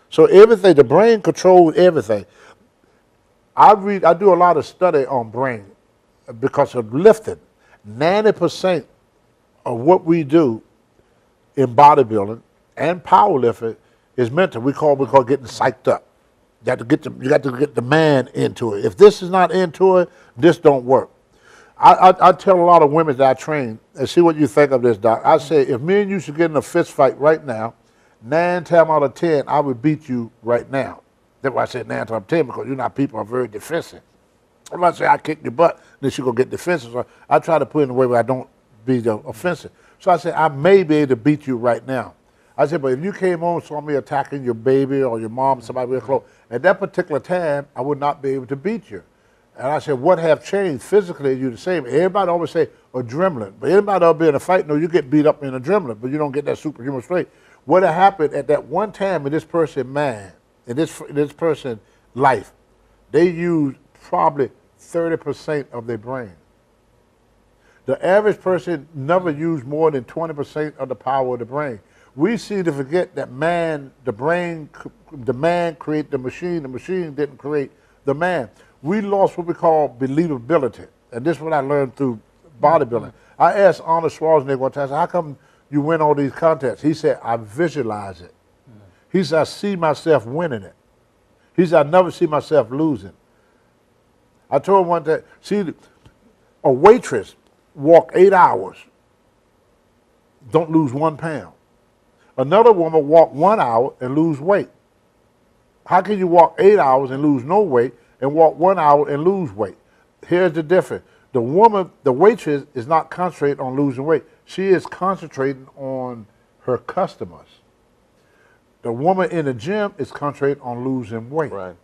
So everything, the brain controls everything. I do a lot of study on brain because of lifting. 90% of what we do in bodybuilding and powerlifting is mental. We call getting psyched up. You got to get the man into it. If this is not into it, this don't work. I tell a lot of women that I train, and see what you think of this, Doc. I say, if me and you should get in a fist fight right now, 9 times out of 10, I would beat you right now. That's why I said 9 times out of 10, because you know people are very defensive. If I say I kick your butt, then she go get defensive. So I try to put it in a way where I don't be offensive. So I said, I may be able to beat you right now. I said, but if you came on and saw me attacking your baby or your mom, somebody real close, at that particular time, I would not be able to beat you. And I said, what have changed? Physically, you're the same. Everybody always say adrenaline. But anybody that'll be in a fight, no, you get beat up in adrenaline, but you don't get that superhuman strength. What had happened at that one time in this person's mind, in this person's life, they used probably 30% of their brain. The average person never used more than 20% of the power of the brain. We seem to forget that the man created the machine didn't create the man. We lost what we call believability, and this is what I learned through bodybuilding. I asked Arnold Schwarzenegger one time, I said, how come you win all these contests? He said, I visualize it. He said, I see myself winning it. He said, I never see myself losing. I told him one time, see, a waitress walk 8 hours, don't lose 1 pound. Another woman walk 1 hour and lose weight. How can you walk 8 hours and lose no weight and walk 1 hour and lose weight? Here's the difference. The woman, the waitress, is not concentrating on losing weight. She is concentrating on her customers. The woman in the gym is concentrating on losing weight. Right.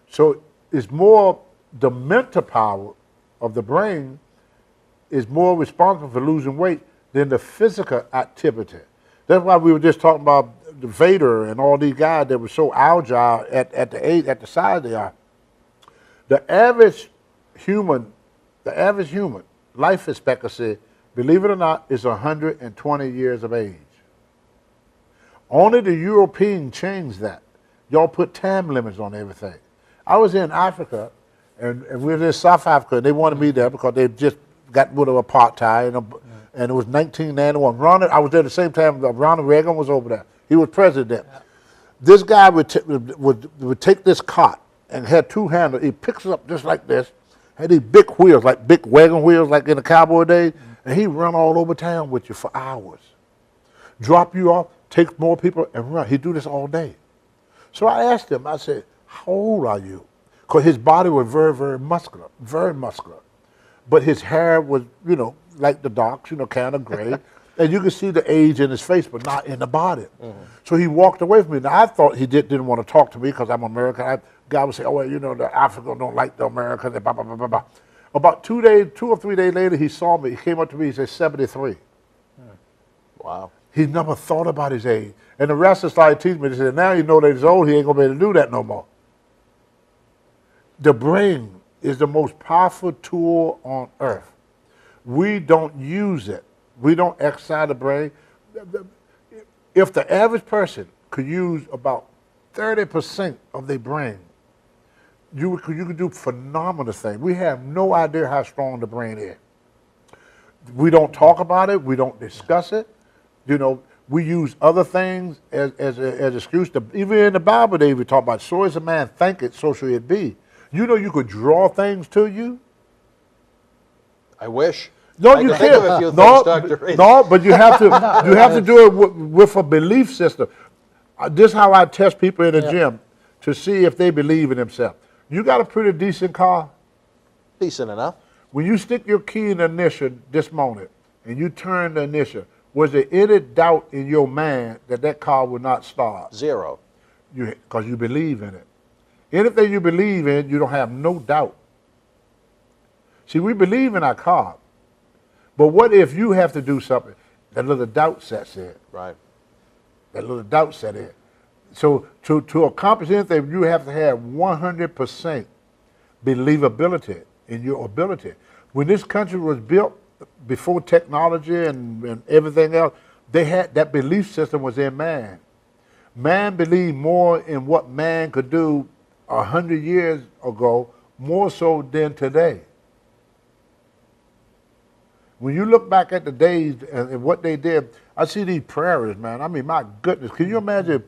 So it's more the mental power of the brain is more responsible for losing weight than the physical activity. That's why we were just talking about the Vader and all these guys that were so agile at the size they are. The average human life expectancy, believe it or not, is 120 years of age. Only the European changed that. Y'all put time limits on everything. I was in Africa, and we were in South Africa, and they wanted me there because they just got rid of apartheid, and it was 1991. I was there at the same time Ronald Reagan was over there. He was president. Yeah. This guy would take this cot and had 2 handles. He picks it up just like this, had these big wheels, like big wagon wheels like in the cowboy days, and he run all over town with you for hours. Drop you off, take more people, and run. He'd do this all day. So I asked him, I said, how old are you? because his body was very, very muscular, very muscular. But his hair was, you know, like the docs, you know, kind of gray. And you could see the age in his face, but not in the body. So he walked away from me. Now, I thought he didn't want to talk to me because I'm American. Guy would say, oh, well, you know, the Africans don't like the Americans, blah, blah, blah, blah, blah. About 2 or 3 days later, he saw me. He came up to me, he said, 73. Wow. He never thought about his age. And the rest started teaching me. They said, now you know that he's old, he ain't going to be able to do that no more. The brain is the most powerful tool on earth. We don't use it. We don't exercise the brain. If the average person could use about 30% of their brain, you could do phenomenal things. We have no idea how strong the brain is. We don't talk about it. We don't discuss it. You know, we use other things as excuse. Even in the Bible, they even talk about, so as a man thinketh, so shall it be. You know, you could draw things to you. I wish. No, I you can think of a can't. few No, things, Dr. Reiss. no, but you have to do it with a belief system. This is how I test people in the gym to see if they believe in themselves. You got a pretty decent car. Decent enough. When you stick your key in the ignition this moment and you turn the ignition, was there any doubt in your mind that car would not start? Zero. Because you believe in it. Anything you believe in, you don't have no doubt. See, we believe in our car. But what if you have to do something? That little doubt sets in. Right. That little doubt set in. So to accomplish anything, you have to have 100% believability in your ability. When this country was built, before technology and everything else, they had that belief system was in man. Man believed more in what man could do 100 years ago, more so than today. When you look back at the days and what they did, I see these prairies, man. I mean, my goodness, can you imagine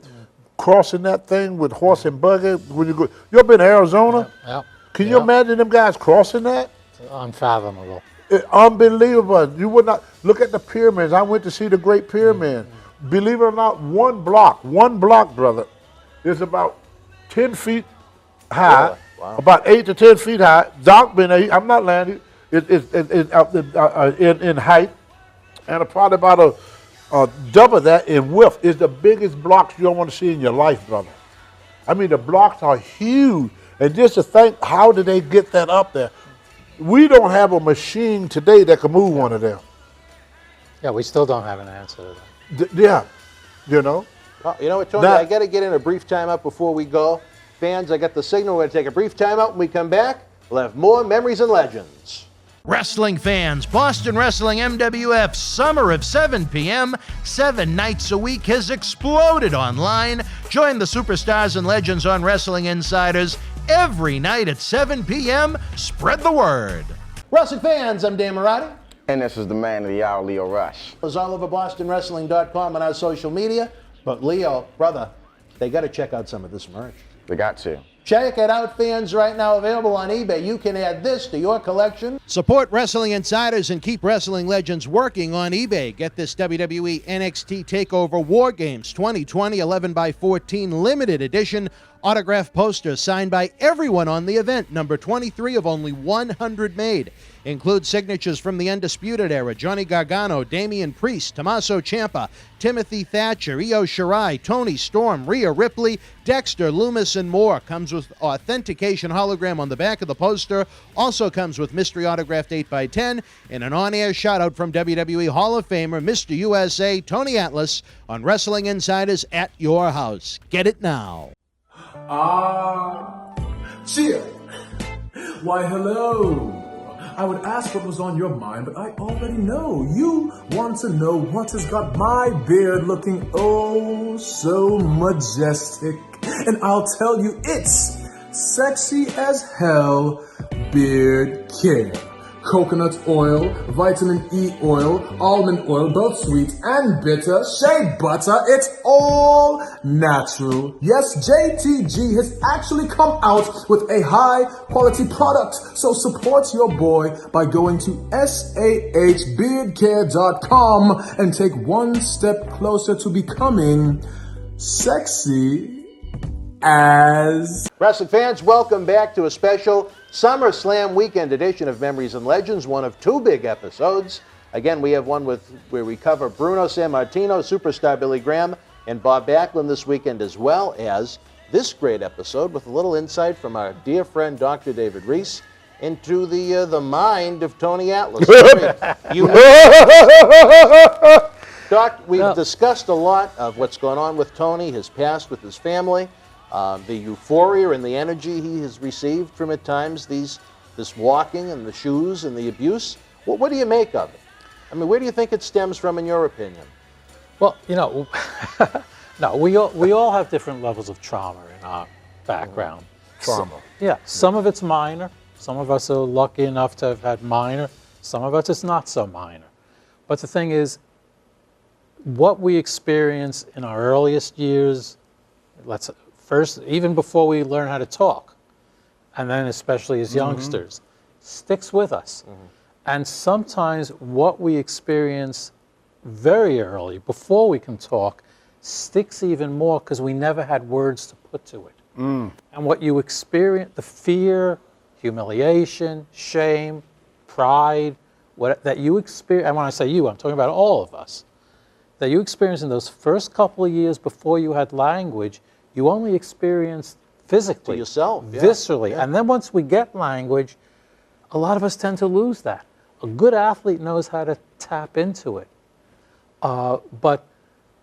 crossing that thing with horse and buggy? When you ever been to Arizona? Yeah. Can you imagine them guys crossing that? It's unfathomable. Unbelievable. You would not look at the pyramids. I went to see the Great Pyramid. Believe it or not, one block, brother, is about 10 feet high, Really? Wow. about 8 to 10 feet high. Doc been there. I'm not landing. It's in height, and probably about a double that in width. Is the biggest blocks you don't want to see in your life, brother. I mean, the blocks are huge, and just to think, how did they get that up there? We don't have a machine today that can move one of them. Yeah, we still don't have an answer to that. Yeah, you know. Well, you know what, Tony? I got to get in a brief timeout before we go. Fans, I got the signal. We're going to take a brief timeout. When we come back, we'll have more Memories and Legends. Wrestling fans, Boston Wrestling MWF Summer of 7 p.m., 7 nights a week has exploded online. Join the superstars and legends on Wrestling Insiders every night at 7 p.m. Spread the word. Wrestling fans, I'm Dan Marty. And this is the man of the hour, Leo Rush. It's all over BostonWrestling.com and our social media. But Leo, brother, they got to check out some of this merch. They got to. Check it out, fans, right now available on eBay. You can add this to your collection. Support Wrestling Insiders and keep Wrestling Legends working on eBay. Get this WWE NXT TakeOver War Games 2020 11x14 limited edition autograph poster signed by everyone on the event, number 23 of only 100 made. Includes signatures from the Undisputed Era, Johnny Gargano, Damian Priest, Tommaso Ciampa, Timothy Thatcher, Io Shirai, Tony Storm, Rhea Ripley, Dexter, Loomis, and more. Comes with authentication hologram on the back of the poster. Also comes with mystery autographed 8x10 and an on-air shout-out from WWE Hall of Famer, Mr. USA, Tony Atlas, on Wrestling Insiders at your house. Get it now. Cheer. Why, hello. I would ask what was on your mind, but I already know. You want to know what has got my beard looking oh so majestic. And I'll tell you, it's sexy as hell beard care. Coconut oil, vitamin E oil, almond oil, both sweet and bitter, shea butter, it's all natural. Yes, JTG has actually come out with a high quality product. So support your boy by going to sahbeardcare.com and take one step closer to becoming sexy as... Wrestling fans, welcome back to a special SummerSlam weekend edition of Memories and Legends, one of two big episodes. Again, we have one where we cover Bruno Sammartino, Superstar Billy Graham, and Bob Backlund this weekend, as well as this great episode with a little insight from our dear friend Dr. David Reiss into the mind of Tony Atlas. Doc, we've discussed a lot of what's going on with Tony, his past with his family, the euphoria and the energy he has received from at times, this walking and the shoes and the abuse. What do you make of it? I mean, where do you think it stems from, in your opinion? Well, you know, no, we all have different levels of trauma in our background. Trauma. Yeah, some of it's minor. Some of us are lucky enough to have had minor. Some of us it's not so minor. But the thing is, what we experience in our earliest years, first, even before we learn how to talk, and then especially as youngsters, sticks with us. And sometimes what we experience very early, before we can talk, sticks even more because we never had words to put to it. And what you experience, the fear, humiliation, shame, pride, that you experience, and when I say you, I'm talking about all of us, that you experience in those first couple of years before you had language, you only experienced physically, to yourself, viscerally. And then once we get language, a lot of us tend to lose that. A good athlete knows how to tap into it. But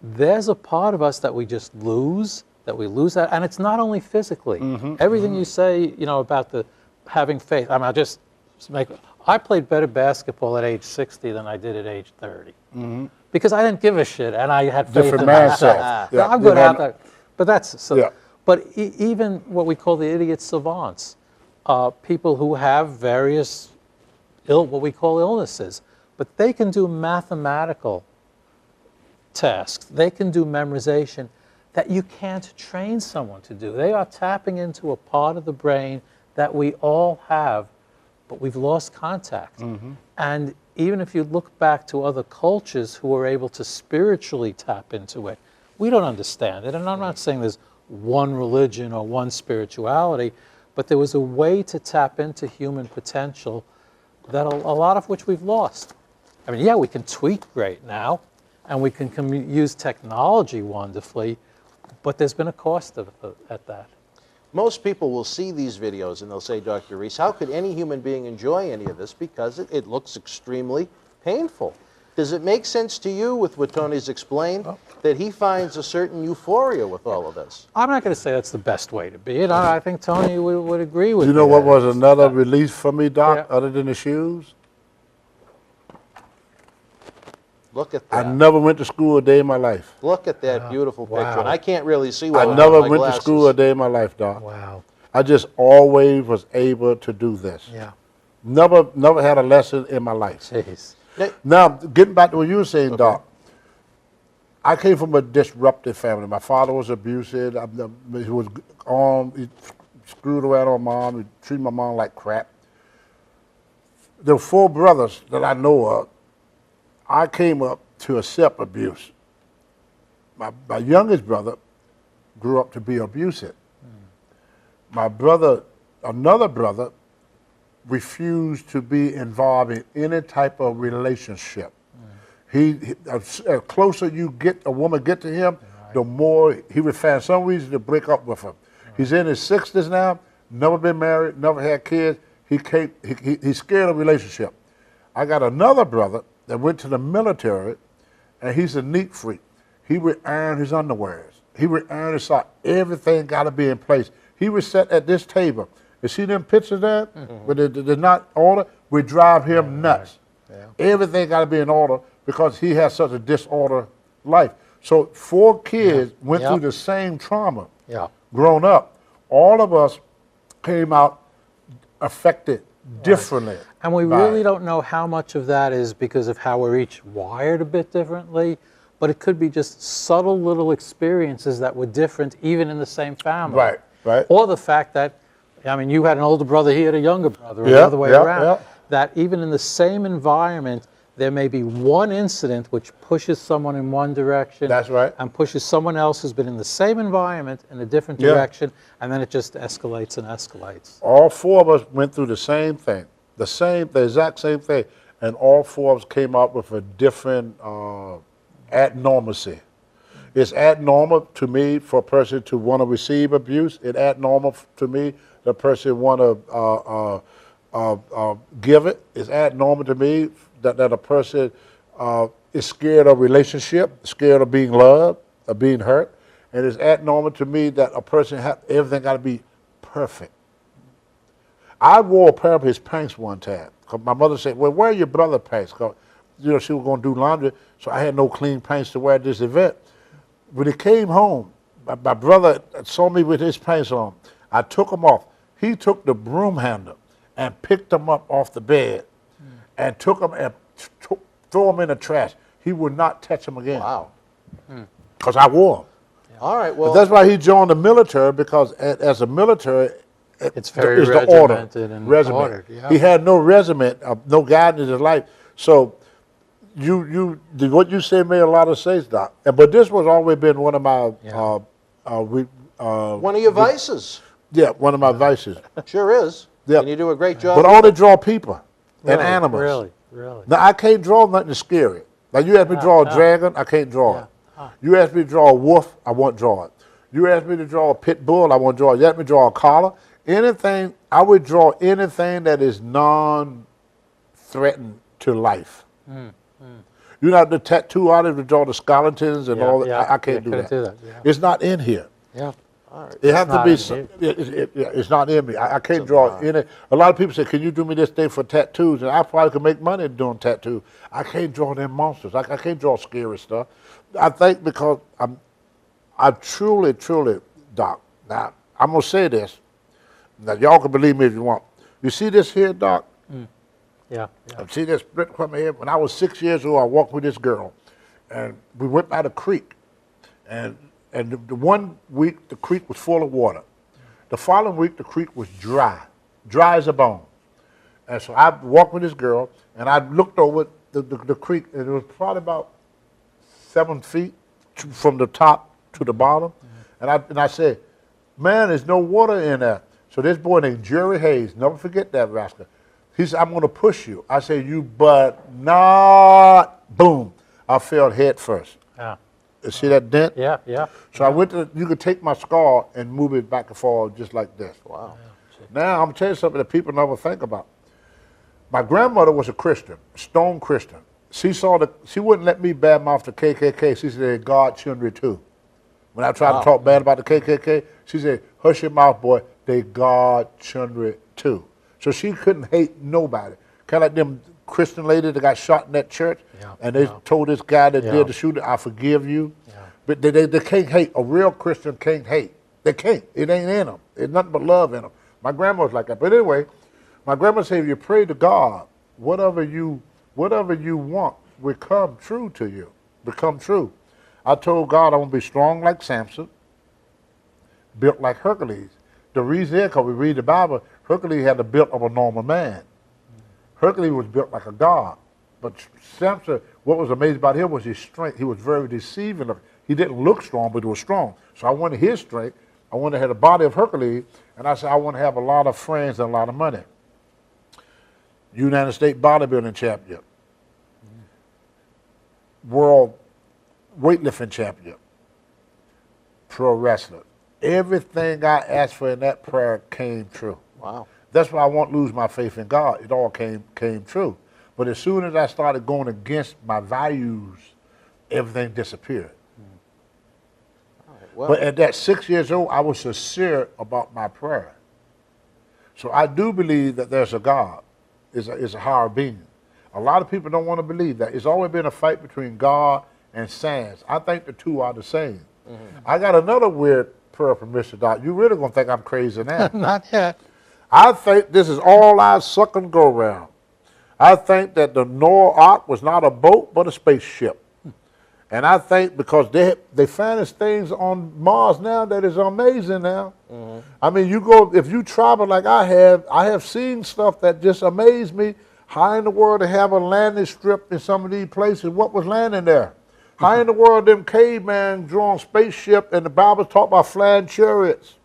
there's a part of us that we just lose, that, and it's not only physically. Everything you say, you know, about the having faith. I mean, I played better basketball at age 60 than I did at age 30. Because I didn't give a shit, and I had faith in myself. Yeah. I'm good at that. But that's so. Yeah. But even what we call the idiot savants, people who have various what we call illnesses, but they can do mathematical tasks. They can do memorization that you can't train someone to do. They are tapping into a part of the brain that we all have, but we've lost contact. And even if you look back to other cultures who were able to spiritually tap into it, we don't understand it. And I'm not saying there's one religion or one spirituality, but there was a way to tap into human potential that a lot of which we've lost. I mean, yeah, we can tweet great now, and we can use technology wonderfully, but there's been a cost at that. Most people will see these videos and they'll say, Dr. Reiss, how could any human being enjoy any of this? Because it looks extremely painful. Does it make sense to you, with what Tony's explained, that he finds a certain euphoria with all of this? I'm not going to say that's the best way to be it. I think Tony would agree with me. You know what was another release for me, Doc, other than the shoes? Look at that. I never went to school a day in my life. Look at that beautiful picture. Wow. And I can't really see well I never went to school a day in my life, Doc. Wow. I just always was able to do this. Yeah. Never had a lesson in my life. Jeez. Now, getting back to what you were saying, Doc, I came from a disruptive family. My father was abusive. He was he screwed around on Mom. He treated my mom like crap. There were 4 brothers that I know of. I came up to accept abuse. My youngest brother grew up to be abusive. My brother, another brother, refused to be involved in any type of relationship. As closer a woman get to him, the more he would find some reason to break up with her. He's in his 60s now, never been married, never had kids. He's scared of relationship. I got another brother that went to the military, and he's a neat freak. He would iron his underwears. He would iron his socks. Everything got to be in place. He would sit at this table. You see them pictures there? But they're not order. We drive him nuts. Everything got to be in order because he has such a disordered life. So 4 kids went through the same trauma. Grown up, all of us came out affected differently. And we really don't know how much of that is because of how we're each wired a bit differently, but it could be just subtle little experiences that were different even in the same family. Right. Or the fact that, I mean, you had an older brother, he had a younger brother, or the other way around. That even in the same environment, there may be one incident which pushes someone in one direction. That's right. And pushes someone else who's been in the same environment in a different direction, and then it just escalates and escalates. All four of us went through the same thing, the exact same thing, and all four of us came out with a different abnormalcy. It's abnormal to me for a person to want to receive abuse. It's abnormal to me the person want to give it. It's abnormal to me that a person is scared of relationship, scared of being loved, of being hurt. And it's abnormal to me that a person everything got to be perfect. I wore a pair of his pants one time. 'Cause my mother said, well, where are your brother's pants? 'Cause, you know, she was going to do laundry, so I had no clean pants to wear at this event. When he came home, my brother saw me with his pants on. I took them off. He took the broom handle and picked them up off the bed and took them and threw them in the trash. He would not touch them again. Wow. Because I wore them. All right, well. But that's why he joined the military, because as a military, It's very is the order. regimented and Regimen. ordered. Yeah. He had no regiment, no guidance in his life. So what you say made a lot of sense, Doc. But this was always been one of my one of your vices. Yeah, one of my vices. Sure is. Yeah. And you do a great job. But I only draw people and Really, animals. Really. Now, I can't draw nothing scary. Like, you ask me to draw a dragon, I can't draw it. You ask me to draw a wolf, I won't draw it. You ask me to draw a pit bull, I won't draw it. You ask me to draw a collar, anything, I would draw anything that is non-threatened to life. You know, the tattoo artist would draw the skeletons and all that. I can't do that. It's not in here. Yeah. All right. It has to be. It's not in me. I can't draw any. A lot of people say, "Can you do me this thing for tattoos?" And I probably could make money doing tattoos. I can't draw them monsters. I can't draw scary stuff. I think because I truly, Doc. Now I'm gonna say this. Now y'all can believe me if you want. You see this here, Doc? Yeah. See this split from here? When I was 6 years old, I walked with this girl, and we went by the creek, and the one week the creek was full of water. The following week the creek was dry as a bone. And so I walked with this girl, and I looked over the creek, and it was probably about 7 feet from the top to the bottom. And I said, man, there's no water in there. So this boy named Jerry Hayes, never forget that rascal. He said, I'm going to push you. I said, you but not. Boom. I fell head first. Yeah. You see that dent? Yeah. So I went to, you could take my scar and move it back and forth just like this. Wow. Now, I'm going to tell you something that people never think about. My grandmother was a Christian, stone Christian. She wouldn't let me badmouth the KKK. She said, God children too. When I tried to talk bad about the KKK, she said, hush your mouth, boy, they God children too. So she couldn't hate nobody. Kind of like them Christian ladies that got shot in that church, and they told this guy that did the shooting, I forgive you. But they can't hate. A real Christian can't hate. They can't. It ain't in them. It's nothing but love in them. My grandma was like that. But anyway, my grandma said, if you pray to God, whatever you want will come true to you. Become true. I told God I want to be strong like Samson, built like Hercules. The reason is because we read the Bible, Hercules had the build of a normal man. Hercules was built like a god. But Samson, what was amazing about him was his strength. He was very deceiving. He didn't look strong, but he was strong. So I wanted his strength. I wanted to have the body of Hercules. And I said, I want to have a lot of friends and a lot of money. United States bodybuilding champion. World weightlifting champion. Pro wrestler. Everything I asked for in that prayer came true. Wow. That's why I won't lose my faith in God. It all came true. But as soon as I started going against my values, everything disappeared. Well, but at that 6 years old, I was sincere about my prayer. So I do believe that there's a God, is a higher being. A lot of people don't want to believe that. It's always been a fight between God and science. I think the two are the same. I got another weird prayer from Mr. Doc. You really gonna think I'm crazy now? Not yet. I think this is all I suck and go around. I think that the Noah Ark was not a boat, but a spaceship. And I think because they find things on Mars now that is amazing now. I mean, if you travel like I have seen stuff that just amazed me, How in the world they have a landing strip in some of these places? What was landing there? How in the world them cavemen drawn spaceship and the Bible talk about flying chariots?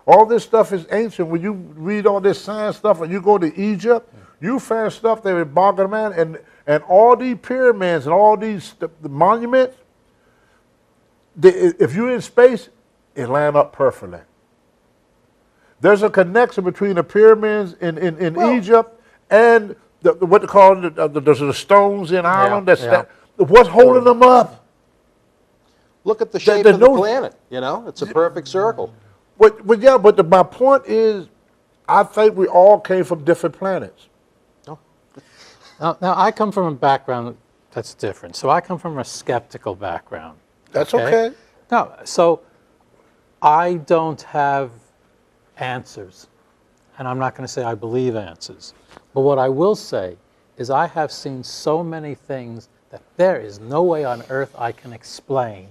All this stuff is ancient. When you read all this science stuff and you go to Egypt, you find stuff there in Bogdaman and all these pyramids and all these the monuments, if you're in space, it line up perfectly. There's a connection between the pyramids in Egypt and what they call the stones in Ireland. What's holding them up? Look at the shape of the planet. You know, it's a perfect circle. But my point is, I think we all came from different planets. Oh. Now, I come from a background that's different. So I come from a skeptical background. That's okay. No, so I don't have answers. And I'm not going to say I believe answers. But what I will say is I have seen so many things that there is no way on earth I can explain,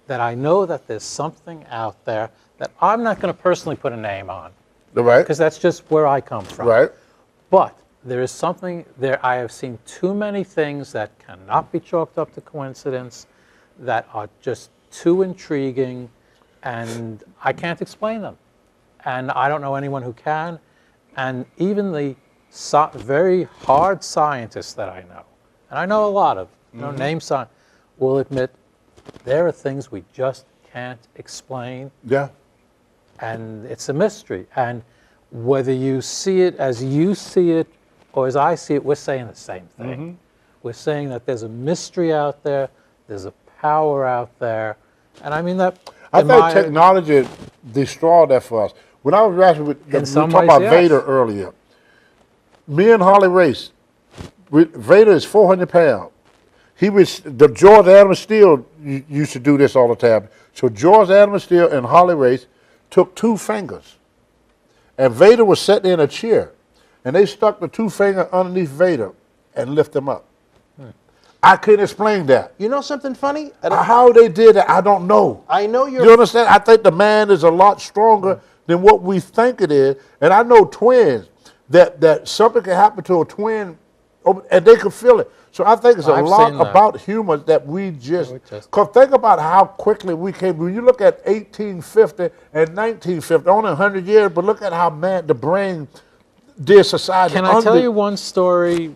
that I know that there's something out there that I'm not going to personally put a name on. Right. Because that's just where I come from. Right. But there is something there. I have seen too many things that cannot be chalked up to coincidence, that are just too intriguing, and I can't explain them. And I don't know anyone who can. And even the very hard scientists that I know, and I know a lot of, name science, will admit there are things we just can't explain. Yeah. And it's a mystery. And whether you see it as you see it or as I see it, we're saying the same thing. We're saying that there's a mystery out there, there's a power out there. And I mean that. I think technology destroyed that for us. When I was wrestling we talked about Vader earlier. Me and Harley Reiss, Vader is 400 pounds. George Adam Steele used to do this all the time. So George Adam Steele and Harley Reiss took 2 fingers. And Vader was sitting in a chair. And they stuck the 2 fingers underneath Vader and lift him up. I couldn't explain that. You know something funny? How they did it, I don't know. I know you're... You understand? I think the man is a lot stronger than what we think it is. And I know twins, that something can happen to a twin and they can feel it. So I think it's a lot about humans that we just... Because think about how quickly we came. When you look at 1850 and 1950, only 100 years, but look at how the brain did society. Can I tell you one story?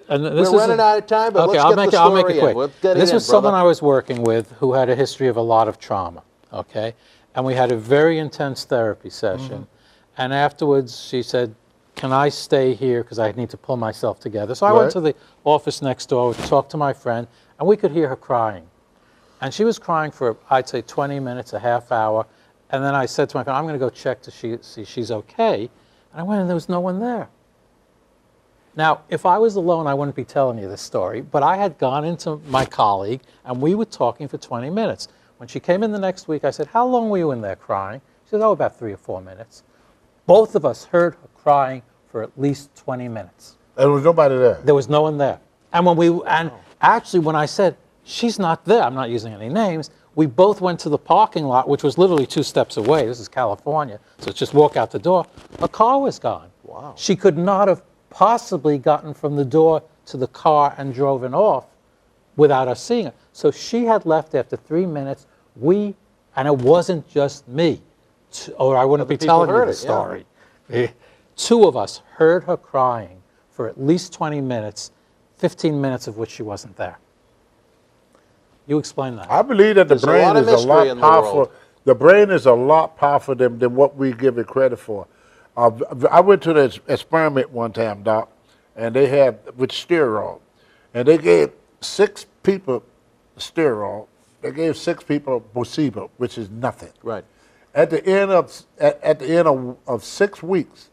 And this We're running out of time, but okay, let's get the story I'll make it quick. This was someone brother. I was working with who had a history of a lot of trauma, okay? And we had a very intense therapy session. And afterwards, she said, can I stay here because I need to pull myself together? So I went to the office next door, talked to my friend, and we could hear her crying. And she was crying for, I'd say, 20 minutes, a half hour. And then I said to my friend, I'm going to go check to see she's okay. And I went, and there was no one there. Now, if I was alone, I wouldn't be telling you this story, but I had gone into my colleague, and we were talking for 20 minutes. When she came in the next week, I said, how long were you in there crying? She said, oh, about 3 or 4 minutes. Both of us heard her crying for at least 20 minutes. And there was nobody there? There was no one there. And actually, when I said, she's not there, I'm not using any names, we both went to the parking lot, which was literally 2 steps away. This is California, so it's just walk out the door. Her car was gone. Wow. She could not have possibly gotten from the door to the car and driven off without us seeing it. So she had left after 3 minutes. And it wasn't just me, or I wouldn't be telling you the story. 2 of us heard her crying for at least 20 minutes, 15 minutes of which she wasn't there. You explain that. I believe that the brain is a lot powerful. The brain is a lot powerful than what we give it credit for. I went to this experiment one time, Doc, and they had with steroid, and they gave 6 people steroid. They gave 6 people placebo, which is nothing. Right. At the end of 6 weeks,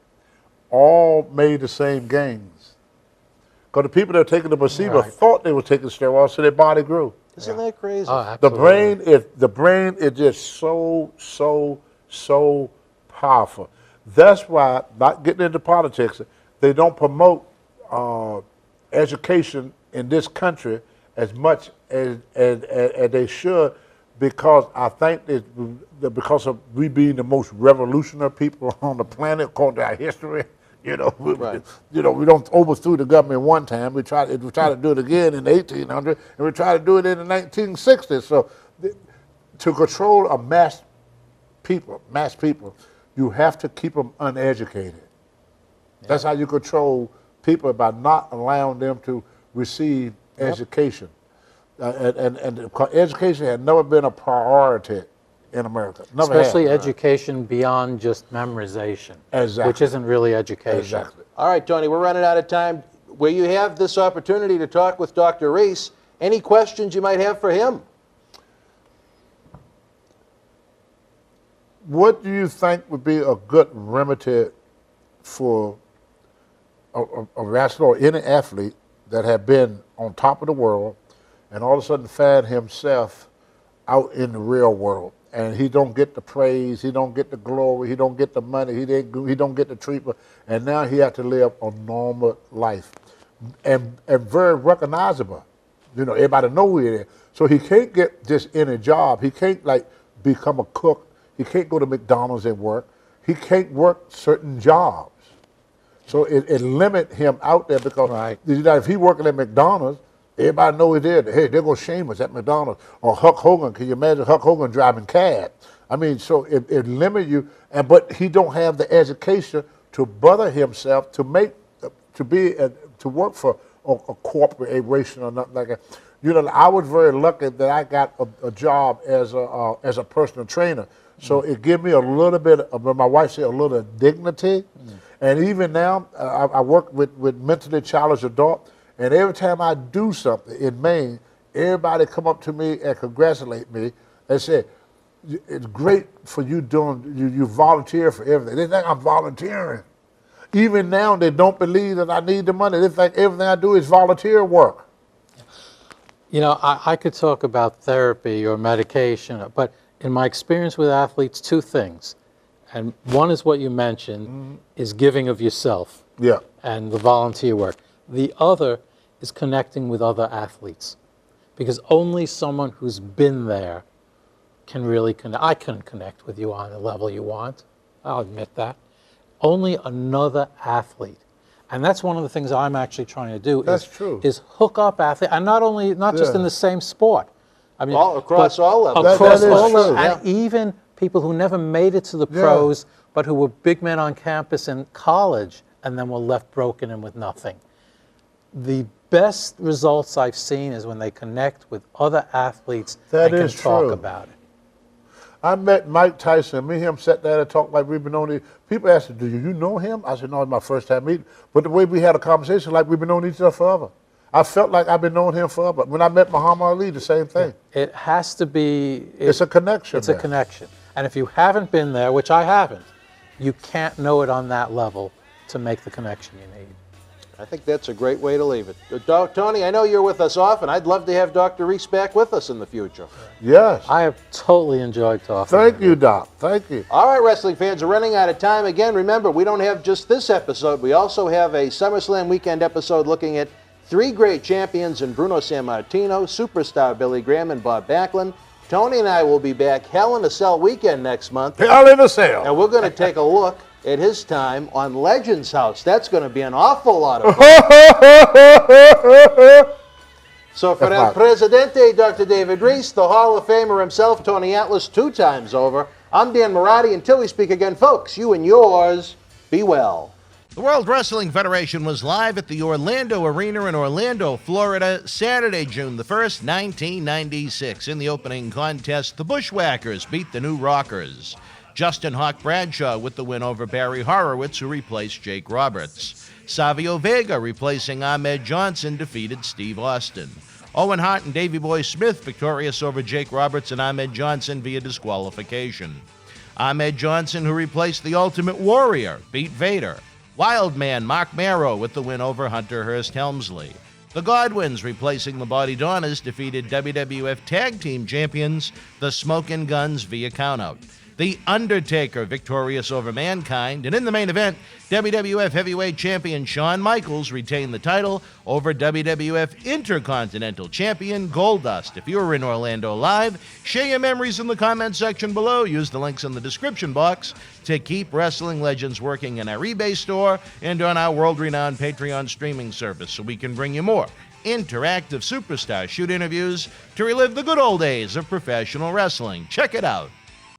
all made the same gains. Because the people that were taking the placebo thought they were taking steroids, so their body grew. Isn't that crazy? Oh, the brain is just so powerful. That's why, not getting into politics, they don't promote education in this country as much as they should, because I think that because of we being the most revolutionary people on the planet according to our history, You know, Right. we don't overthrew the government one time. We try to do it again in the 1800s, and we try to do it in the 1960s. So, to control a mass people, you have to keep them uneducated. Yeah. That's how you control people, by not allowing them to receive education. And education had never been a priority in America. Never Especially had. education beyond just memorization, Exactly. which isn't really education. Exactly. All right, Tony, we're running out of time. Where you have this opportunity to talk with Dr. Reiss, any questions you might have for him? What do you think would be a good remedy for a wrestler or any athlete that had been on top of the world and all of a sudden find himself out in the real world, and he don't get the praise, he don't get the glory, he don't get the money, he don't get the treatment, and now he has to live a normal life, and very recognizable. You know, everybody know who he is. So he can't get just any job. He can't like become a cook. He can't go to McDonald's and work. He can't work certain jobs. So it limit him out there, because you know, if he working at McDonald's, everybody know he did. Hey, they're going to shame us at McDonald's. Or Hulk Hogan. Can you imagine Hulk Hogan driving cab? I mean, so it limit you. But he don't have the education to bother himself to work for a corporation or nothing like that. You know, I was very lucky that I got a job as a personal trainer. So it gave me a little bit of, my wife said, a little dignity. And even now, I work with mentally challenged adults. And every time I do something in Maine, everybody come up to me and congratulate me and say, it's great for you you volunteer for everything. They think I'm volunteering. Even now, they don't believe that I need the money. They think everything I do is volunteer work. You know, I could talk about therapy or medication, but in my experience with athletes, two things. And one is what you mentioned, is giving of yourself. Yeah. And the volunteer work. The other is connecting with other athletes, because only someone who's been there can really connect. I couldn't connect with you on the level you want. I'll admit that. Only another athlete. And that's one of the things I'm actually trying to do. Is hook up athletes, and not just in the same sport. I mean, across all levels. Across all levels, Yeah. and even people who never made it to the pros, but who were big men on campus in college, and then were left broken and with nothing. The best results I've seen is when they connect with other athletes and can talk about it. I met Mike Tyson. Me and him sat there and talked like we've been known. People asked, do you know him? I said, no, it's my first time meeting. But the way we had a conversation, like we've been knowing each other forever. I felt like I've been knowing him forever. When I met Muhammad Ali, the same thing. It has to be... It's a connection. It's a connection. And if you haven't been there, which I haven't, you can't know it on that level to make the connection you need. I think that's a great way to leave it. Tony, I know you're with us often. I'd love to have Dr. Reiss back with us in the future. Yes. I have totally enjoyed talking. Thank you, Doc. Thank you. All right, wrestling fans, we're running out of time. Again, remember, we don't have just this episode. We also have a SummerSlam weekend episode looking at 3 great champions in Bruno Sammartino, superstar Billy Graham, and Bob Backlund. Tony and I will be back Hell in a Cell weekend next month. Hell in a Cell. And we're going to take a look at his time on Legends House. That's going to be an awful lot of fun. So for El Presidente, Dr. David Reiss, the Hall of Famer himself, Tony Atlas, 2 times over, I'm Dan Marty. Until we speak again, folks, you and yours, be well. The World Wrestling Federation was live at the Orlando Arena in Orlando, Florida, Saturday, June the 1st, 1996. In the opening contest, the Bushwhackers beat the New Rockers. Justin Hawk Bradshaw with the win over Barry Horowitz, who replaced Jake Roberts. Savio Vega, replacing Ahmed Johnson, defeated Steve Austin. Owen Hart and Davey Boy Smith victorious over Jake Roberts and Ahmed Johnson via disqualification. Ahmed Johnson, who replaced the Ultimate Warrior, beat Vader. Wildman Mark Marrow with the win over Hunter Hearst Helmsley. The Godwins, replacing the Body Donnas, defeated WWF Tag Team Champions, the Smokin' Guns, via countout. The Undertaker victorious over Mankind. And in the main event, WWF Heavyweight Champion Shawn Michaels retained the title over WWF Intercontinental Champion Goldust. If you were in Orlando live, share your memories in the comment section below. Use the links in the description box to keep Wrestling Legends working in our eBay store and on our world-renowned Patreon streaming service so we can bring you more interactive superstar shoot interviews to relive the good old days of professional wrestling. Check it out.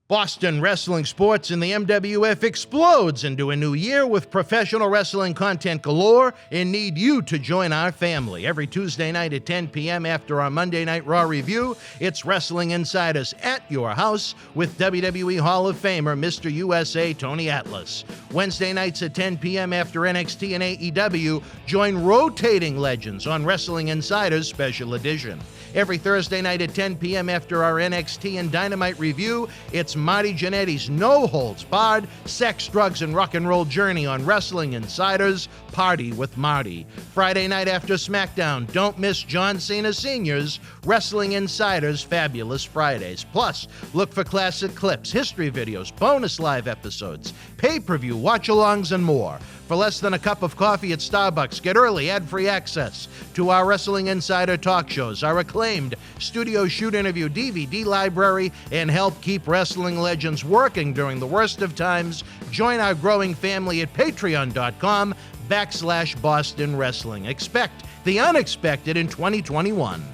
Boston Wrestling Sports in the MWF explodes into a new year with professional wrestling content galore and need you to join our family. Every Tuesday night at 10 p.m. after our Monday Night Raw review, it's Wrestling Insiders at your house with WWE Hall of Famer Mr. USA Tony Atlas. Wednesday nights at 10 p.m. after NXT and AEW, join rotating legends on Wrestling Insiders Special Edition. Every Thursday night at 10 p.m. after our NXT and Dynamite review, it's Marty Jannetty's no-holds-barred sex, drugs, and rock and roll journey on Wrestling Insiders Party with Marty. Friday night after SmackDown, don't miss John Cena Sr.'s Wrestling Insiders Fabulous Fridays. Plus, look for classic clips, history videos, bonus live episodes, pay-per-view watch-alongs, and more. For less than a cup of coffee at Starbucks, get early ad-free access to our Wrestling Insider talk shows, our acclaimed studio shoot interview DVD library, and help keep Wrestling Legends working during the worst of times. Join our growing family at patreon.com/Boston Wrestling. Expect the unexpected in 2021.